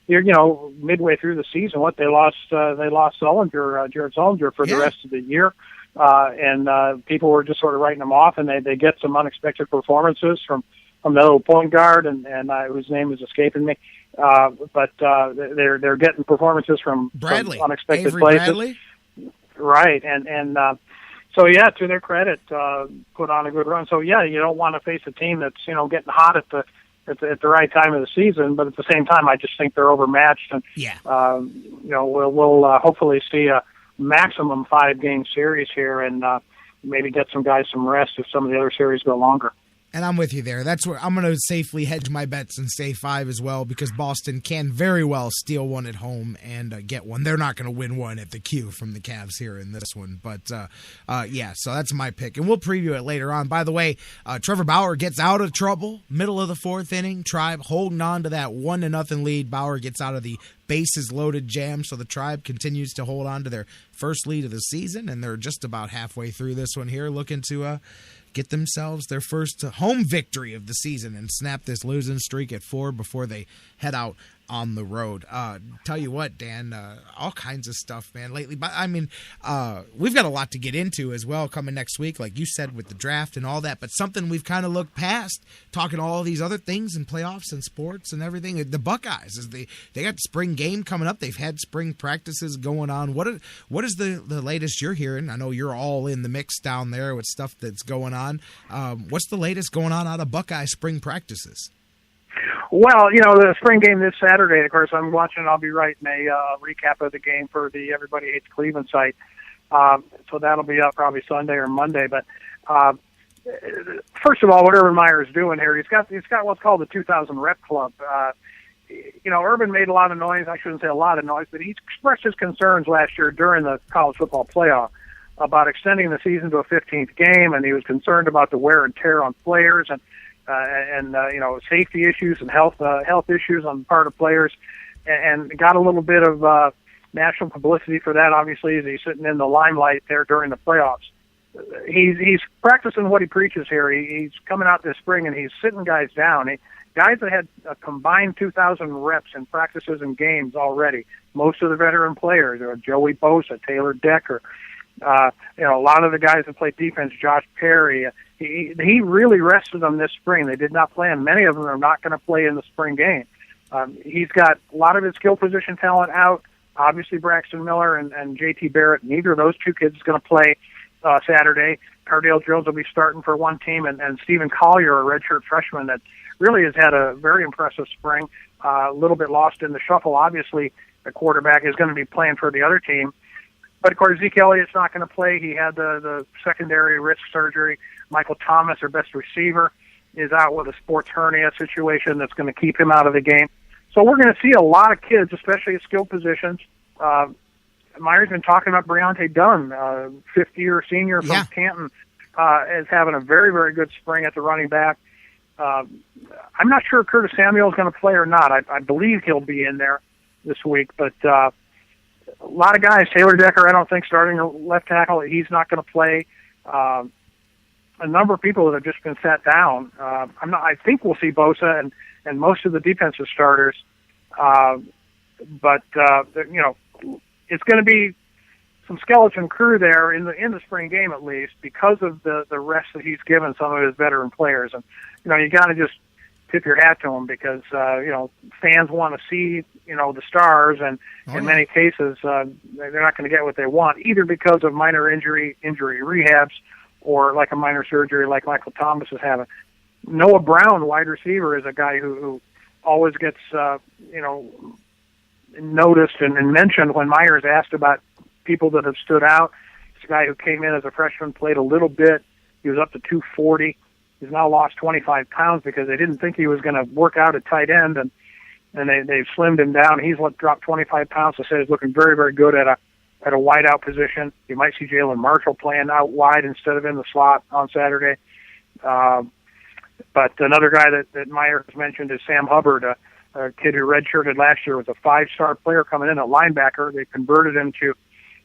Midway through the season, they lost Sullinger, Jared Sullinger, for the rest of the year, and people were just sort of writing them off, and they get some unexpected performances from the little point guard, and whose name is escaping me. But they're getting performances from unexpected Avery places. Bradley? Right, and so yeah, to their credit, put on a good run. So yeah, you don't want to face a team that's getting hot at the right time of the season, but at the same time, I just think they're overmatched, and we'll hopefully see a maximum 5-game series here, and maybe get some guys some rest if some of the other series go longer. And I'm with you there. That's where I'm going to safely hedge my bets and say 5 as well, because Boston can very well steal one at home and get one. They're not going to win one at the Q from the Cavs here in this one. But, so that's my pick. And we'll preview it later on. By the way, Trevor Bauer gets out of trouble, middle of the 4th inning. Tribe holding on to that 1-0 lead. Bauer gets out of the bases-loaded jam, so the Tribe continues to hold on to their first lead of the season, and they're just about halfway through this one here, looking to get themselves their first home victory of the season and snap this losing streak at 4 before they head out on the road. Tell you what, Dan, all kinds of stuff, man, lately. But I mean, we've got a lot to get into as well coming next week, like you said, with the draft and all that. But something we've kind of looked past, talking all these other things in playoffs and sports and everything. The Buckeyes, they got spring game coming up. They've had spring practices going on. What is the latest you're hearing? I know you're all in the mix down there with stuff that's going on. What's the latest going on out of Buckeye spring practices? Well, the spring game this Saturday, of course, I'm watching. I'll be writing a recap of the game for the Everybody Hates Cleveland site. So that'll be up probably Sunday or Monday. But first of all, what Urban Meyer is doing here, he's got what's called the 2,000 Rep Club. Urban made a lot of noise. I shouldn't say a lot of noise, but he expressed his concerns last year during the college football playoff about extending the season to a 15th game, and he was concerned about the wear and tear on players and safety issues and health issues on the part of players, and got a little bit of national publicity for that, obviously, as he's sitting in the limelight there during the playoffs. he's practicing what he preaches here. He's coming out this spring and he's sitting guys down. Guys that had a combined 2,000 reps in practices and games already. Most of the veteran players, Joey Bosa, Taylor Decker, a lot of the guys that play defense, Josh Perry. He really rested them this spring. They did not play, and many of them are not going to play in the spring game. He's got a lot of his skill position talent out. Obviously, Braxton Miller and J.T. Barrett, neither of those two kids is going to play Saturday. Cardale Jones will be starting for one team, and Stephen Collier, a redshirt freshman that really has had a very impressive spring, a little bit lost in the shuffle. Obviously, the quarterback is going to be playing for the other team. But, of course, Zeke Elliott's not going to play. He had the secondary wrist surgery. Michael Thomas, their best receiver, is out with a sports hernia situation that's going to keep him out of the game. So we're going to see a lot of kids, especially at skill positions. Meyer's been talking about Briante Dunn, fifth-year senior from Canton, as having a very, very good spring at the running back. I'm not sure if Curtis Samuel is going to play or not. I believe he'll be in there this week. But a lot of guys, Taylor Decker, I don't think starting left tackle, he's not going to play. A number of people that have just been sat down. I think we'll see Bosa and most of the defensive starters. But it's going to be some skeleton crew there in the spring game, at least, because of the rest that he's given some of his veteran players. And you got to just tip your hat to him because fans want to see the stars, and in many cases they're not going to get what they want, either because of minor injury rehabs or like a minor surgery like Michael Thomas is having. Noah Brown, wide receiver, is a guy who always gets noticed and mentioned when Myers asked about people that have stood out. He's a guy who came in as a freshman, played a little bit. He was up to 240. He's now lost 25 pounds because they didn't think he was going to work out at tight end, and they've slimmed him down. He's dropped 25 pounds. So he's looking very, very good at a wide out position. You might see Jalen Marshall playing out wide instead of in the slot on Saturday. But another guy that Meyer has mentioned is Sam Hubbard, a kid who redshirted last year, was a 5-star player coming in, a linebacker. They converted him to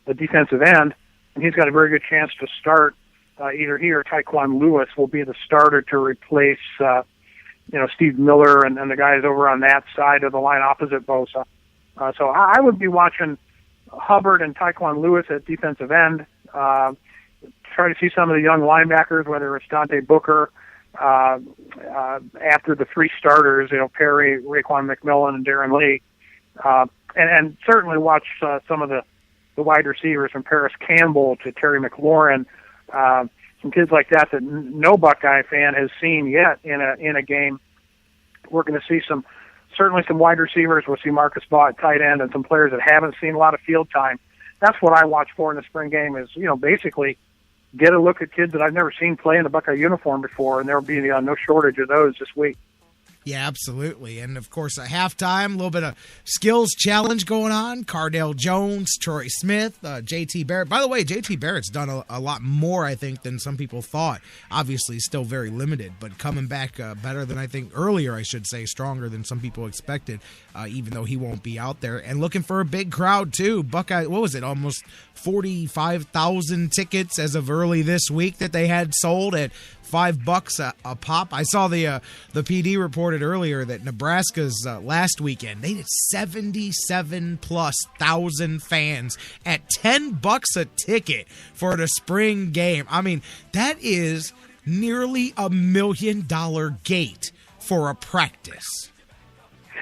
the defensive end, and he's got a very good chance to start. Either he or Tyquan Lewis will be the starter to replace, Steve Miller and the guys over on that side of the line opposite Bosa. So I would be watching Hubbard and Tyquan Lewis at defensive end. Try to see some of the young linebackers, whether it's Dante Booker, after the three starters, Perry, Raekwon McMillan, and Darren Lee. And certainly watch some of the wide receivers from Paris Campbell to Terry McLaurin, some kids like that no Buckeye fan has seen yet in a game. We're going to see certainly some wide receivers. We'll see Marcus Baugh at tight end and some players that haven't seen a lot of field time. That's what I watch for in the spring game is, basically get a look at kids that I've never seen play in a Buckeye uniform before, and there will be no shortage of those this week. Yeah, absolutely. And, of course, at halftime, a little bit of skills challenge going on. Cardale Jones, Troy Smith, J.T. Barrett. By the way, J.T. Barrett's done a lot more, I think, than some people thought. Obviously, still very limited, but coming back better than I think earlier, I should say, stronger than some people expected, even though he won't be out there. And looking for a big crowd, too. Buckeye, what was it, almost 45,000 tickets as of early this week that they had sold at $5 a pop. I saw the PD reported earlier that Nebraska's last weekend, they did 77,000+ fans at $10 a ticket for the spring game. I mean, that is nearly $1 million gate for a practice.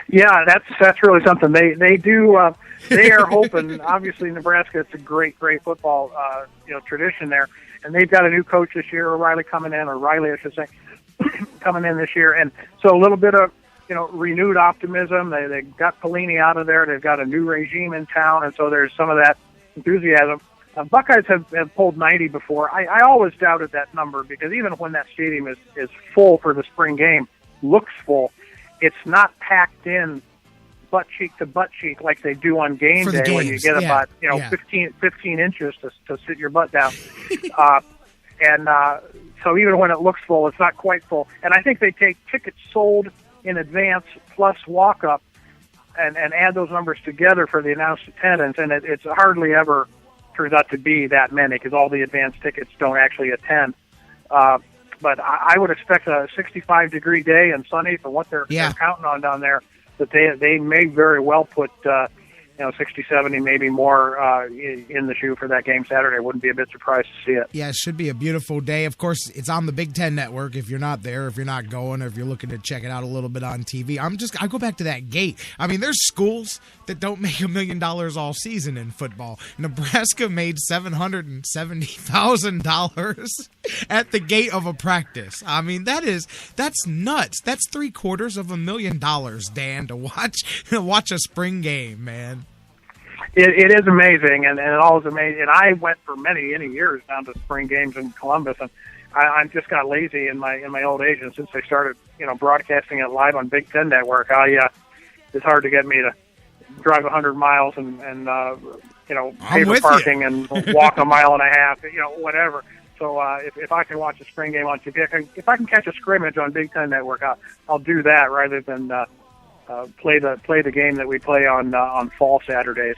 Yeah, that's really something. They do. They are hoping. Obviously, Nebraska, it's a great football tradition there. And they've got a new coach this year, Riley, I should say, coming in this year. And so a little bit of, renewed optimism. They got Pelini out of there. They've got a new regime in town, and so there's some of that enthusiasm. Buckeyes have pulled 90 before. I always doubted that number because even when that stadium is full for the spring game, looks full, it's not packed in butt cheek to butt cheek like they do on game day when you get about 15 inches to sit your butt down. So even when it looks full, it's not quite full. And I think they take tickets sold in advance plus walk-up and add those numbers together for the announced attendance, and it's hardly ever turns out to be that many because all the advanced tickets don't actually attend. But I would expect a 65-degree day and sunny for what they're counting on down there, that they may very well put 60, 70, maybe more in the shoe for that game Saturday. Wouldn't be a bit surprised to see it. Yeah, it should be a beautiful day. Of course, it's on the Big Ten Network. If you're not there, if you're not going, or if you're looking to check it out a little bit on TV, I go back to that gate. I mean, there's schools that don't make $1 million all season in football. Nebraska made $770,000 at the gate of a practice. I mean, that's nuts. That's $750,000, Dan, to watch a spring game, man. It is amazing, and it always amazing. And I went for many years down to spring games in Columbus, and I just got lazy in my old age. And since they started, broadcasting it live on Big Ten Network, it's hard to get me to drive 100 miles and pay for parking and walk a mile and a half, whatever. So if I can watch a spring game on TV, if I can catch a scrimmage on Big Ten Network, I'll do that rather than play the game that we play on fall Saturdays.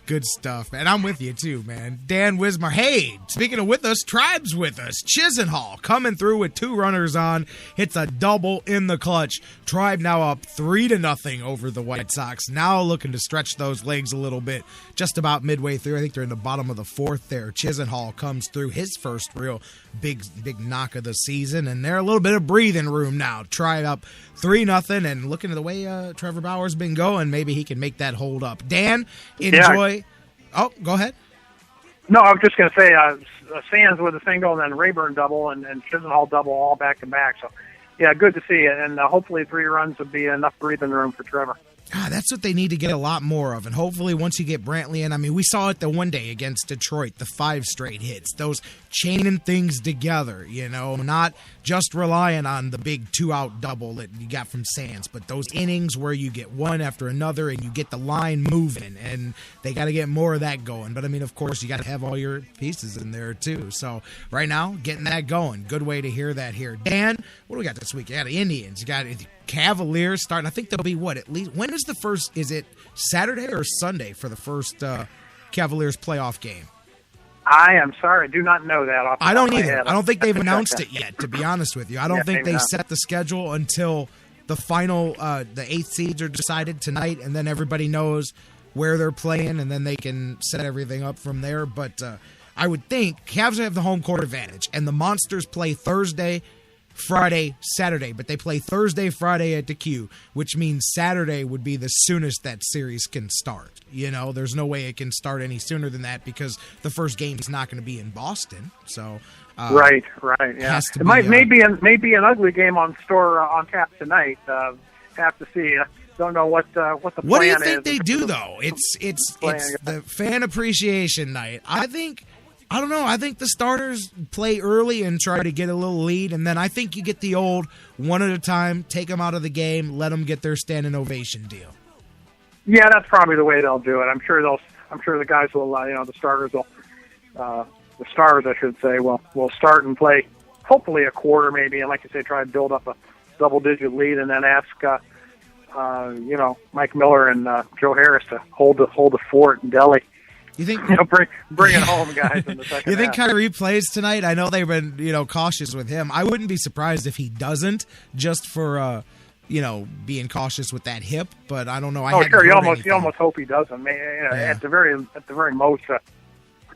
Good stuff, man. I'm with you too, man. Dan Wismar. Hey, speaking of with us, Tribe's with us. Chisenhall coming through with 2 runners on. Hits a double in the clutch. Tribe now up 3-0 over the White Sox. Now looking to stretch those legs a little bit. Just about midway through. I think they're in the bottom of the 4th there. Chisenhall comes through his first real big knock of the season, and they're a little bit of breathing room now. Tribe up 3-0, and looking at the way Trevor Bauer's been going, maybe he can make that hold up. Dan, enjoy. Yeah. Oh, go ahead. No, I was just going to say Sands with a single and then Rayburn double and Chisenhall double all back-to-back. So, yeah, good to see it. And hopefully 3 runs would be enough breathing room for Trevor. That's what they need to get a lot more of. And hopefully once you get Brantley in, I mean, we saw it the one day against Detroit, the 5 straight hits, those chaining things together, not just relying on the big 2-out double that you got from Sands, but those innings where you get one after another and you get the line moving, and they got to get more of that going. But, I mean, of course, you got to have all your pieces in there, too. So, right now, getting that going. Good way to hear that here. Dan, what do we got this week? You got the Indians. You got Cavaliers starting. I think there'll be at least, when is the first, is it Saturday or Sunday for the first Cavaliers playoff game? I am sorry, I do not know that. I don't either. I don't think they've announced it yet, to be honest with you. I don't think they set the schedule until the final, the 8th seeds are decided tonight, and then everybody knows where they're playing, and then they can set everything up from there. But I would think Cavs have the home court advantage, and the Monsters play Thursday, Friday, Saturday, but they play Thursday, Friday at the Q, which means Saturday would be the soonest that series can start. There's no way it can start any sooner than that because the first game is not going to be in Boston. So right, yeah. It may be an ugly game on tap tonight. Have to see. Don't know what the plan is. What do you think they do though? It's the fan appreciation night. I don't know. I think the starters play early and try to get a little lead, and then I think you get the old one at a time, take them out of the game, let them get their standing ovation deal. Yeah, that's probably the way they'll do it. I'm sure the guys will. The starters will. The stars, I should say, will start and play. Hopefully a quarter, maybe, and like you say, try to build up a double-digit lead, and then ask, Mike Miller and Joe Harris to hold the fort in Delhi. You think bring it home, guys, in the second You think half. Kyrie plays tonight? I know they've been, cautious with him. I wouldn't be surprised if he doesn't, just for being cautious with that hip, but I don't know. Sure, you almost hope he doesn't. At the very most, a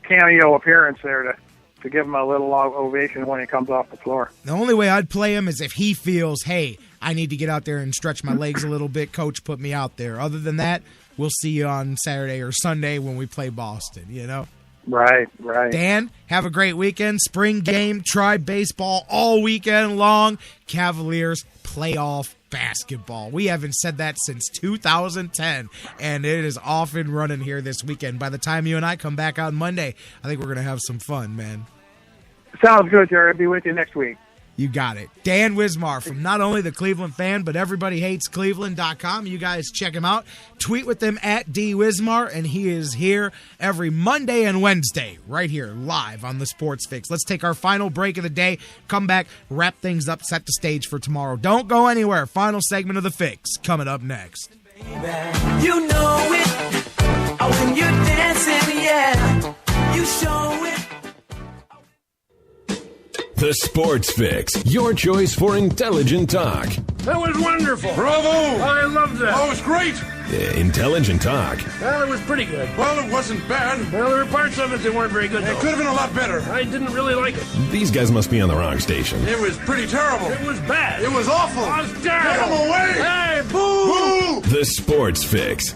cameo appearance there to give him a little ovation when he comes off the floor. The only way I'd play him is if he feels, hey, I need to get out there and stretch my legs a little bit. Coach put me out there. Other than that, we'll see you on Saturday or Sunday when we play Boston, Right. Dan, have a great weekend. Spring game, Tribe baseball all weekend long. Cavaliers playoff basketball. We haven't said that since 2010, and it is off and running here this weekend. By the time you and I come back on Monday, I think we're going to have some fun, man. Sounds good, Jerry. I'll be with you next week. You got it. Dan Wismar from not only the Cleveland Fan, but everybodyhatescleveland.com. You guys check him out. Tweet with him at DWismar, and he is here every Monday and Wednesday, right here, live on the Sports Fix. Let's take our final break of the day, come back, wrap things up, set the stage for tomorrow. Don't go anywhere. Final segment of the Fix coming up next. You know it when you're dancing. You show it. The Sports Fix, your choice for intelligent talk. That was wonderful. Bravo! I loved that. Oh, it was great. Intelligent talk. Well, it was pretty good. Well, it wasn't bad. Well, there were parts of it that weren't very good, It could have been a lot better. I didn't really like it. These guys must be on the wrong station. It was pretty terrible. It was bad. It was awful. It was Get terrible. him away! Hey, boo! Boo! The Sports Fix.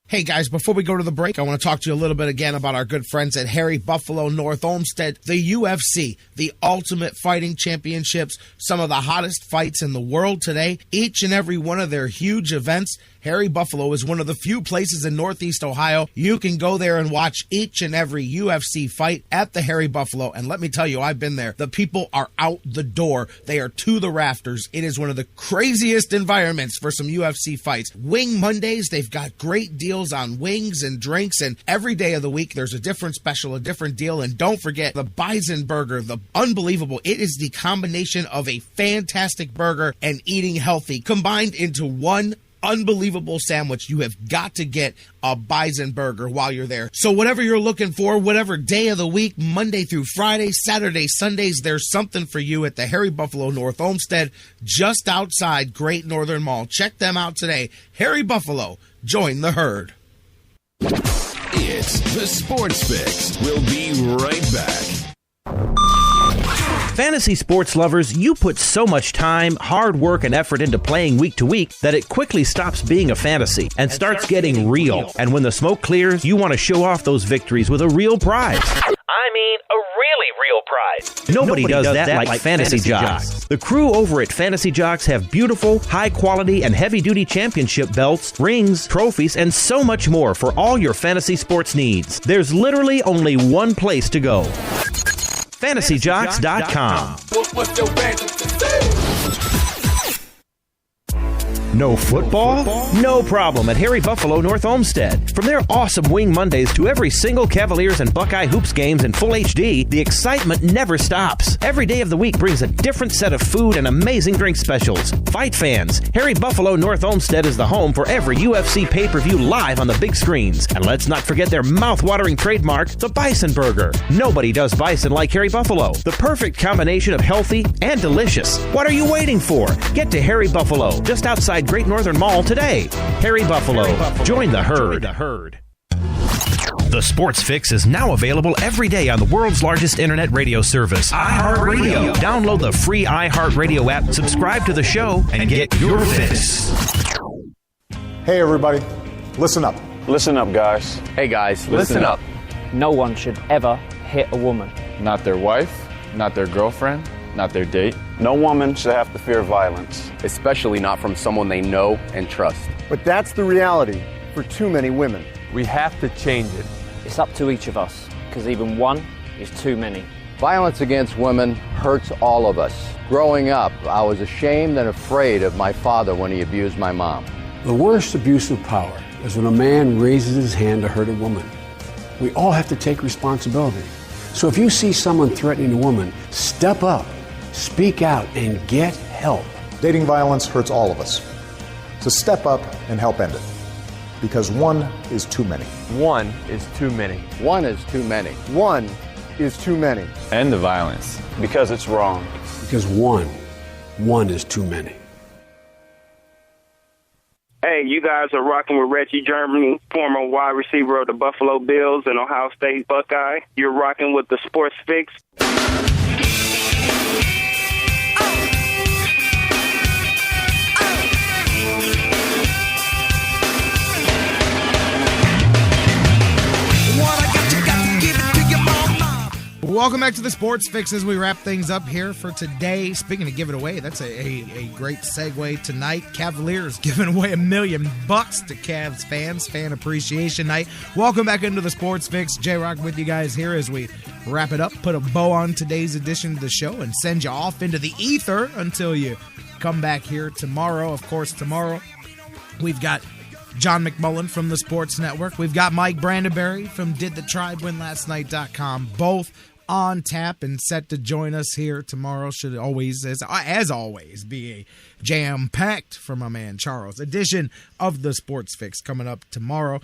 Hey guys, before we go to the break, I want to talk to you a little bit again about our good friends at Harry Buffalo North Olmsted, the UFC, the Ultimate Fighting Championships, some of the hottest fights in the world today. Each and every one of their huge events, Harry Buffalo is one of the few places in Northeast Ohio you can go there and watch each and every UFC fight at the Harry Buffalo. And let me tell you, I've been there. The people are out the door. They are to the rafters. It is one of the craziest environments for some UFC fights. Wing Mondays, they've got great deals on wings and drinks, and every day of the week there's a different special, a different deal. And don't forget the Bison Burger, the unbelievable. It is the combination of a fantastic burger and eating healthy combined into one unbelievable sandwich. You have got to get a Bison Burger while you're there. So whatever you're looking for, whatever day of the week, Monday through Friday, Saturday, Sundays, there's something for you at the Harry Buffalo North Olmsted, just outside Great Northern Mall. Check them out today. Harry Buffalo, join the herd. It's the Sports Fix. We'll be right back. Fantasy sports lovers, you put so much time, hard work, and effort into playing week to week that it quickly stops being a fantasy and starts getting real. And when the smoke clears, you want to show off those victories with a real prize. I mean, a really real prize. Nobody does that like Fantasy Jocks. The crew over at Fantasy Jocks have beautiful, high-quality, and heavy-duty championship belts, rings, trophies, and so much more for all your fantasy sports needs. There's literally only one place to go. FantasyJocks.com. What's your fantasy? No football? No problem at Harry Buffalo North Olmsted. From their awesome Wing Mondays to every single Cavaliers and Buckeye Hoops games in full HD, the excitement never stops. Every day of the week brings a different set of food and amazing drink specials. Fight fans, Harry Buffalo North Olmsted is the home for every UFC pay-per-view live on the big screens. And let's not forget their mouth-watering trademark, the Bison Burger. Nobody does bison like Harry Buffalo. The perfect combination of healthy and delicious. What are you waiting for? Get to Harry Buffalo, just outside Great Northern Mall today. Harry Buffalo. Join the herd. The Sports Fix is now available every day on the world's largest internet radio service, iHeartRadio. Download the free iHeartRadio app, subscribe to the show, and get your fix. Hey, everybody. Listen up. Listen up, guys. Hey, guys. Listen up. No one should ever hit a woman. Not their wife, not their girlfriend, not their date. No woman should have to fear violence. Especially not from someone they know and trust. But that's the reality for too many women. We have to change it. It's up to each of us, because even one is too many. Violence against women hurts all of us. Growing up, I was ashamed and afraid of my father when he abused my mom. The worst abuse of power is when a man raises his hand to hurt a woman. We all have to take responsibility. So if you see someone threatening a woman, step up, speak out, and get help. Dating violence hurts all of us. So step up and help end it. Because one is too many. One is too many. One is too many. One is too many. End the violence. Because it's wrong. Because one is too many. Hey, you guys are rocking with Reggie Germany, former wide receiver of the Buffalo Bills and Ohio State Buckeye. You're rocking with the Sports Fix. Welcome back to the Sports Fix as we wrap things up here for today. Speaking of give it away, that's a great segue tonight. Cavaliers giving away $1 million to Cavs fans. Fan Appreciation Night. Welcome back into the Sports Fix. J-Rocc with you guys here as we wrap it up. Put a bow on today's edition of the show and send you off into the ether until you come back here tomorrow. Of course, tomorrow we've got John McMullen from the Sports Network. We've got Mike Brandenberry from DidTheTribeWinLastNight.com. Both on tap and set to join us here tomorrow. Should always, as always, be a jam-packed, for my man Charles, edition of the Sports Fix coming up tomorrow.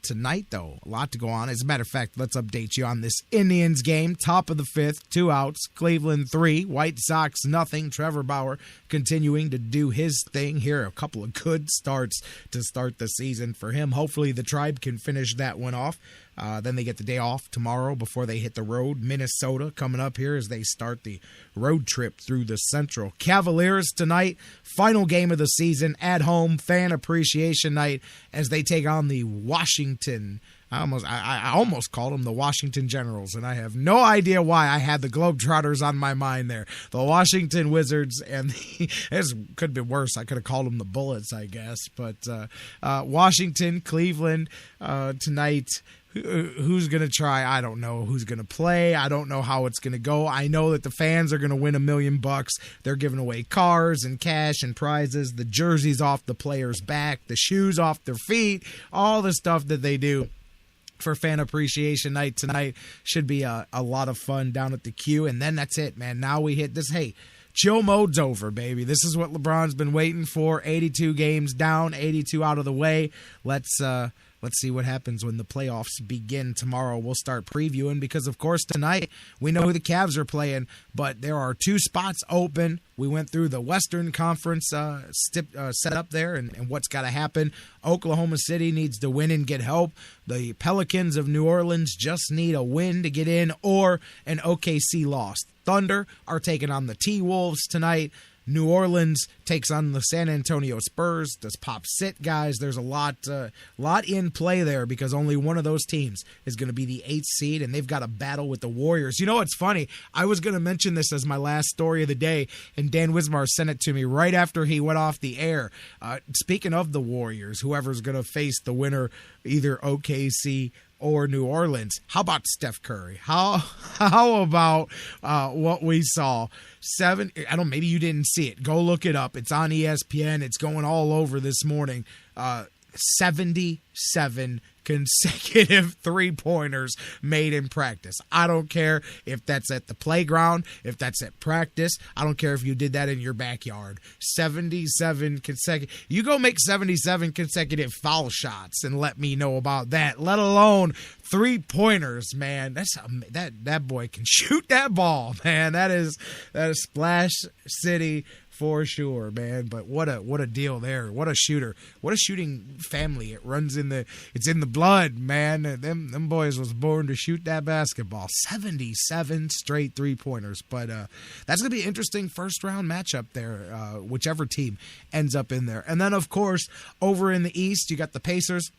Tonight, though, a lot to go on. As a matter of fact, let's update you on this Indians game. Top of the fifth, 2 outs, Cleveland 3, White Sox nothing. Trevor Bauer continuing to do his thing here. A couple of good starts to start the season for him. Hopefully the Tribe can finish that one off. Then they get the day off tomorrow before they hit the road. Minnesota coming up here as they start the road trip through the Central. Cavaliers tonight, final game of the season at home, fan appreciation night as they take on the Washington. I almost called them the Washington Generals, and I have no idea why I had the Globetrotters on my mind there. The Washington Wizards, and this could be worse. I could have called them the Bullets, I guess. But Washington, Cleveland tonight. Who's going to try? I don't know who's going to play. I don't know how it's going to go. I know that the fans are going to win $1 million. They're giving away cars and cash and prizes, the jerseys off the players' back, the shoes off their feet, all the stuff that they do for Fan Appreciation Night tonight. Should be a lot of fun down at the Q. And then that's it, man. Now we hit this. Hey, chill mode's over, baby. This is what LeBron's been waiting for. 82 games down, 82 out of the way. Let's see what happens when the playoffs begin tomorrow. We'll start previewing because, of course, tonight we know who the Cavs are playing, but there are 2 spots open. We went through the Western Conference set up there and what's got to happen. Oklahoma City needs to win and get help. The Pelicans of New Orleans just need a win to get in or an OKC loss. Thunder are taking on the T-Wolves tonight. New Orleans takes on the San Antonio Spurs. Does Pop sit, guys? There's a lot in play there because only one of those teams is going to be the 8th seed, and they've got a battle with the Warriors. You know what's funny? I was going to mention this as my last story of the day, and Dan Wismar sent it to me right after he went off the air. Speaking of the Warriors, whoever's going to face the winner, either OKC or New Orleans. How about Steph Curry? How about what we saw? Maybe you didn't see it. Go look it up. It's on ESPN. It's going all over this morning. 77 consecutive 3-pointers made in practice. I don't care if that's at the playground, if that's at practice. I don't care if you did that in your backyard. 77 consecutive. You go make 77 consecutive foul shots and let me know about that, let alone 3-pointers, man. That boy can shoot that ball, man. That is Splash City for sure, man. But what a deal there. What a shooter. What a shooting family. It's in the blood, man. Them boys was born to shoot that basketball. 77 straight 3-pointers. But that's going to be an interesting first-round matchup there, whichever team ends up in there. And then, of course, over in the East, you got the Pacers.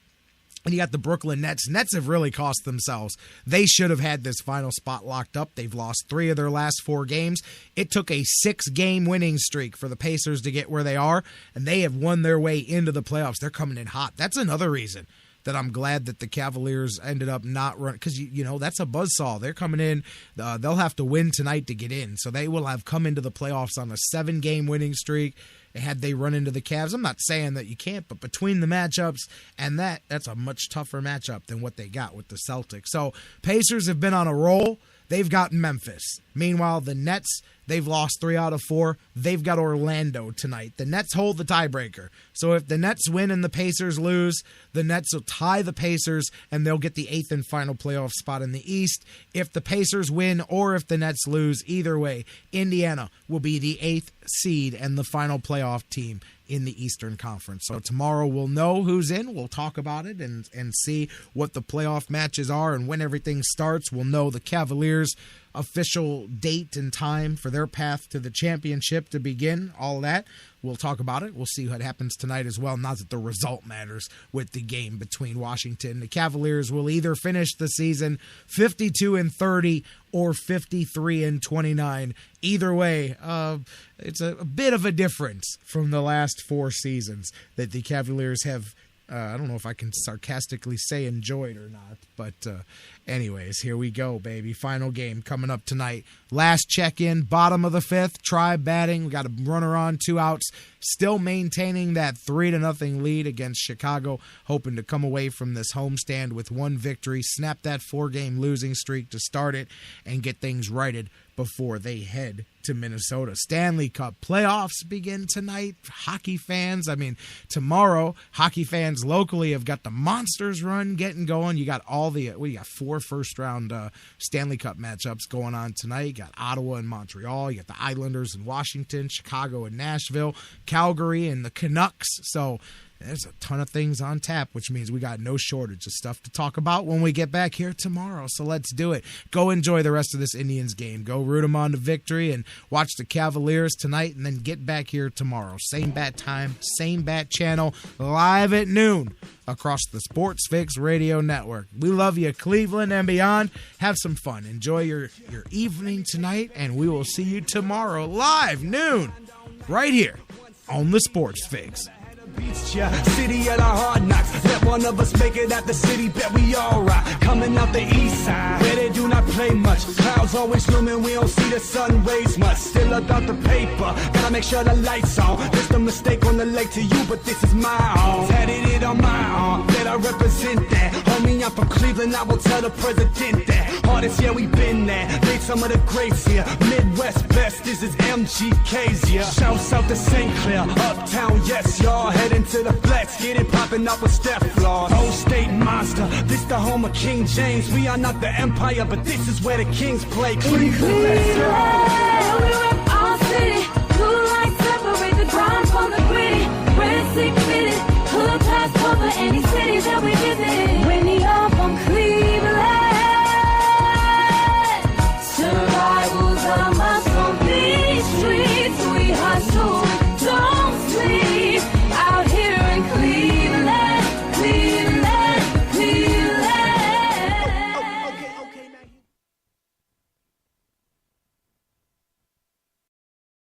And you got the Brooklyn Nets. Nets have really cost themselves. They should have had this final spot locked up. They've lost 3 of their last 4 games. It took a 6-game winning streak for the Pacers to get where they are, and they have won their way into the playoffs. They're coming in hot. That's another reason that I'm glad that the Cavaliers ended up not running, because that's a buzzsaw. They're coming in. They'll have to win tonight to get in, so they will have come into the playoffs on a 7-game winning streak. Had they run into the Cavs, I'm not saying that you can't, but between the matchups and that's a much tougher matchup than what they got with the Celtics. So Pacers have been on a roll. They've got Memphis. Meanwhile, the Nets, they've lost 3 out of 4. They've got Orlando tonight. The Nets hold the tiebreaker. So if the Nets win and the Pacers lose, the Nets will tie the Pacers and they'll get the 8th and final playoff spot in the East. If the Pacers win or if the Nets lose, either way, Indiana will be the 8th seed and the final playoff team in the Eastern Conference. So tomorrow we'll know who's in. We'll talk about it and see what the playoff matches are and when everything starts. We'll know the Cavaliers' official date and time for their path to the championship to begin, all that. We'll talk about it. We'll see what happens tonight as well. Not that the result matters with the game between Washington. The Cavaliers will either finish the season 52-30 or 53-29. Either way, it's a bit of a difference from the last 4 seasons that the Cavaliers have I don't know if I can sarcastically say enjoyed or not, but anyways, here we go, baby. Final game coming up tonight. Last check-in, bottom of the 5th, Tribe batting. We got a runner on, 2 outs, still maintaining that 3-0 lead against Chicago, hoping to come away from this homestand with 1 victory, snap that 4-game losing streak to start it, and get things righted before they head to Minnesota. Stanley Cup playoffs begin tonight. Hockey fans, tomorrow, hockey fans locally have got the Monsters run getting going. You got we got 4 first-round Stanley Cup matchups going on tonight. You got Ottawa and Montreal. You got the Islanders and Washington, Chicago and Nashville, Calgary and the Canucks. So there's a ton of things on tap, which means we got no shortage of stuff to talk about when we get back here tomorrow. So let's do it. Go enjoy the rest of this Indians game. Go root them on to victory and watch the Cavaliers tonight, and then get back here tomorrow. Same bat time, same bat channel, live at noon across the Sports Fix Radio Network. We love you, Cleveland and beyond. Have some fun. Enjoy your evening tonight, and we will see you tomorrow live noon right here on the Sports Fix. City of the hard knocks. Let one of us make it out the city, bet we all rock. Coming out the east side, where they do not play much. Clouds always looming, we don't see the sun rays much. Still about the paper, gotta make sure the lights on. Just a mistake on the lake to you, but this is my own. Tatted it on my arm, that I represent that. Homie, I'm from Cleveland, I will tell the president that. Hardest, yeah, we been there. Made some of the greats here. Midwest best, this is MGK's, yeah. Shouts out to St. Clair, uptown, yes, y'all. Heading to the flats, get it popping up with Steph Flaws. Old State monster, this the home of King James. We are not the empire, but this is where the kings play. Cleveland, let's go.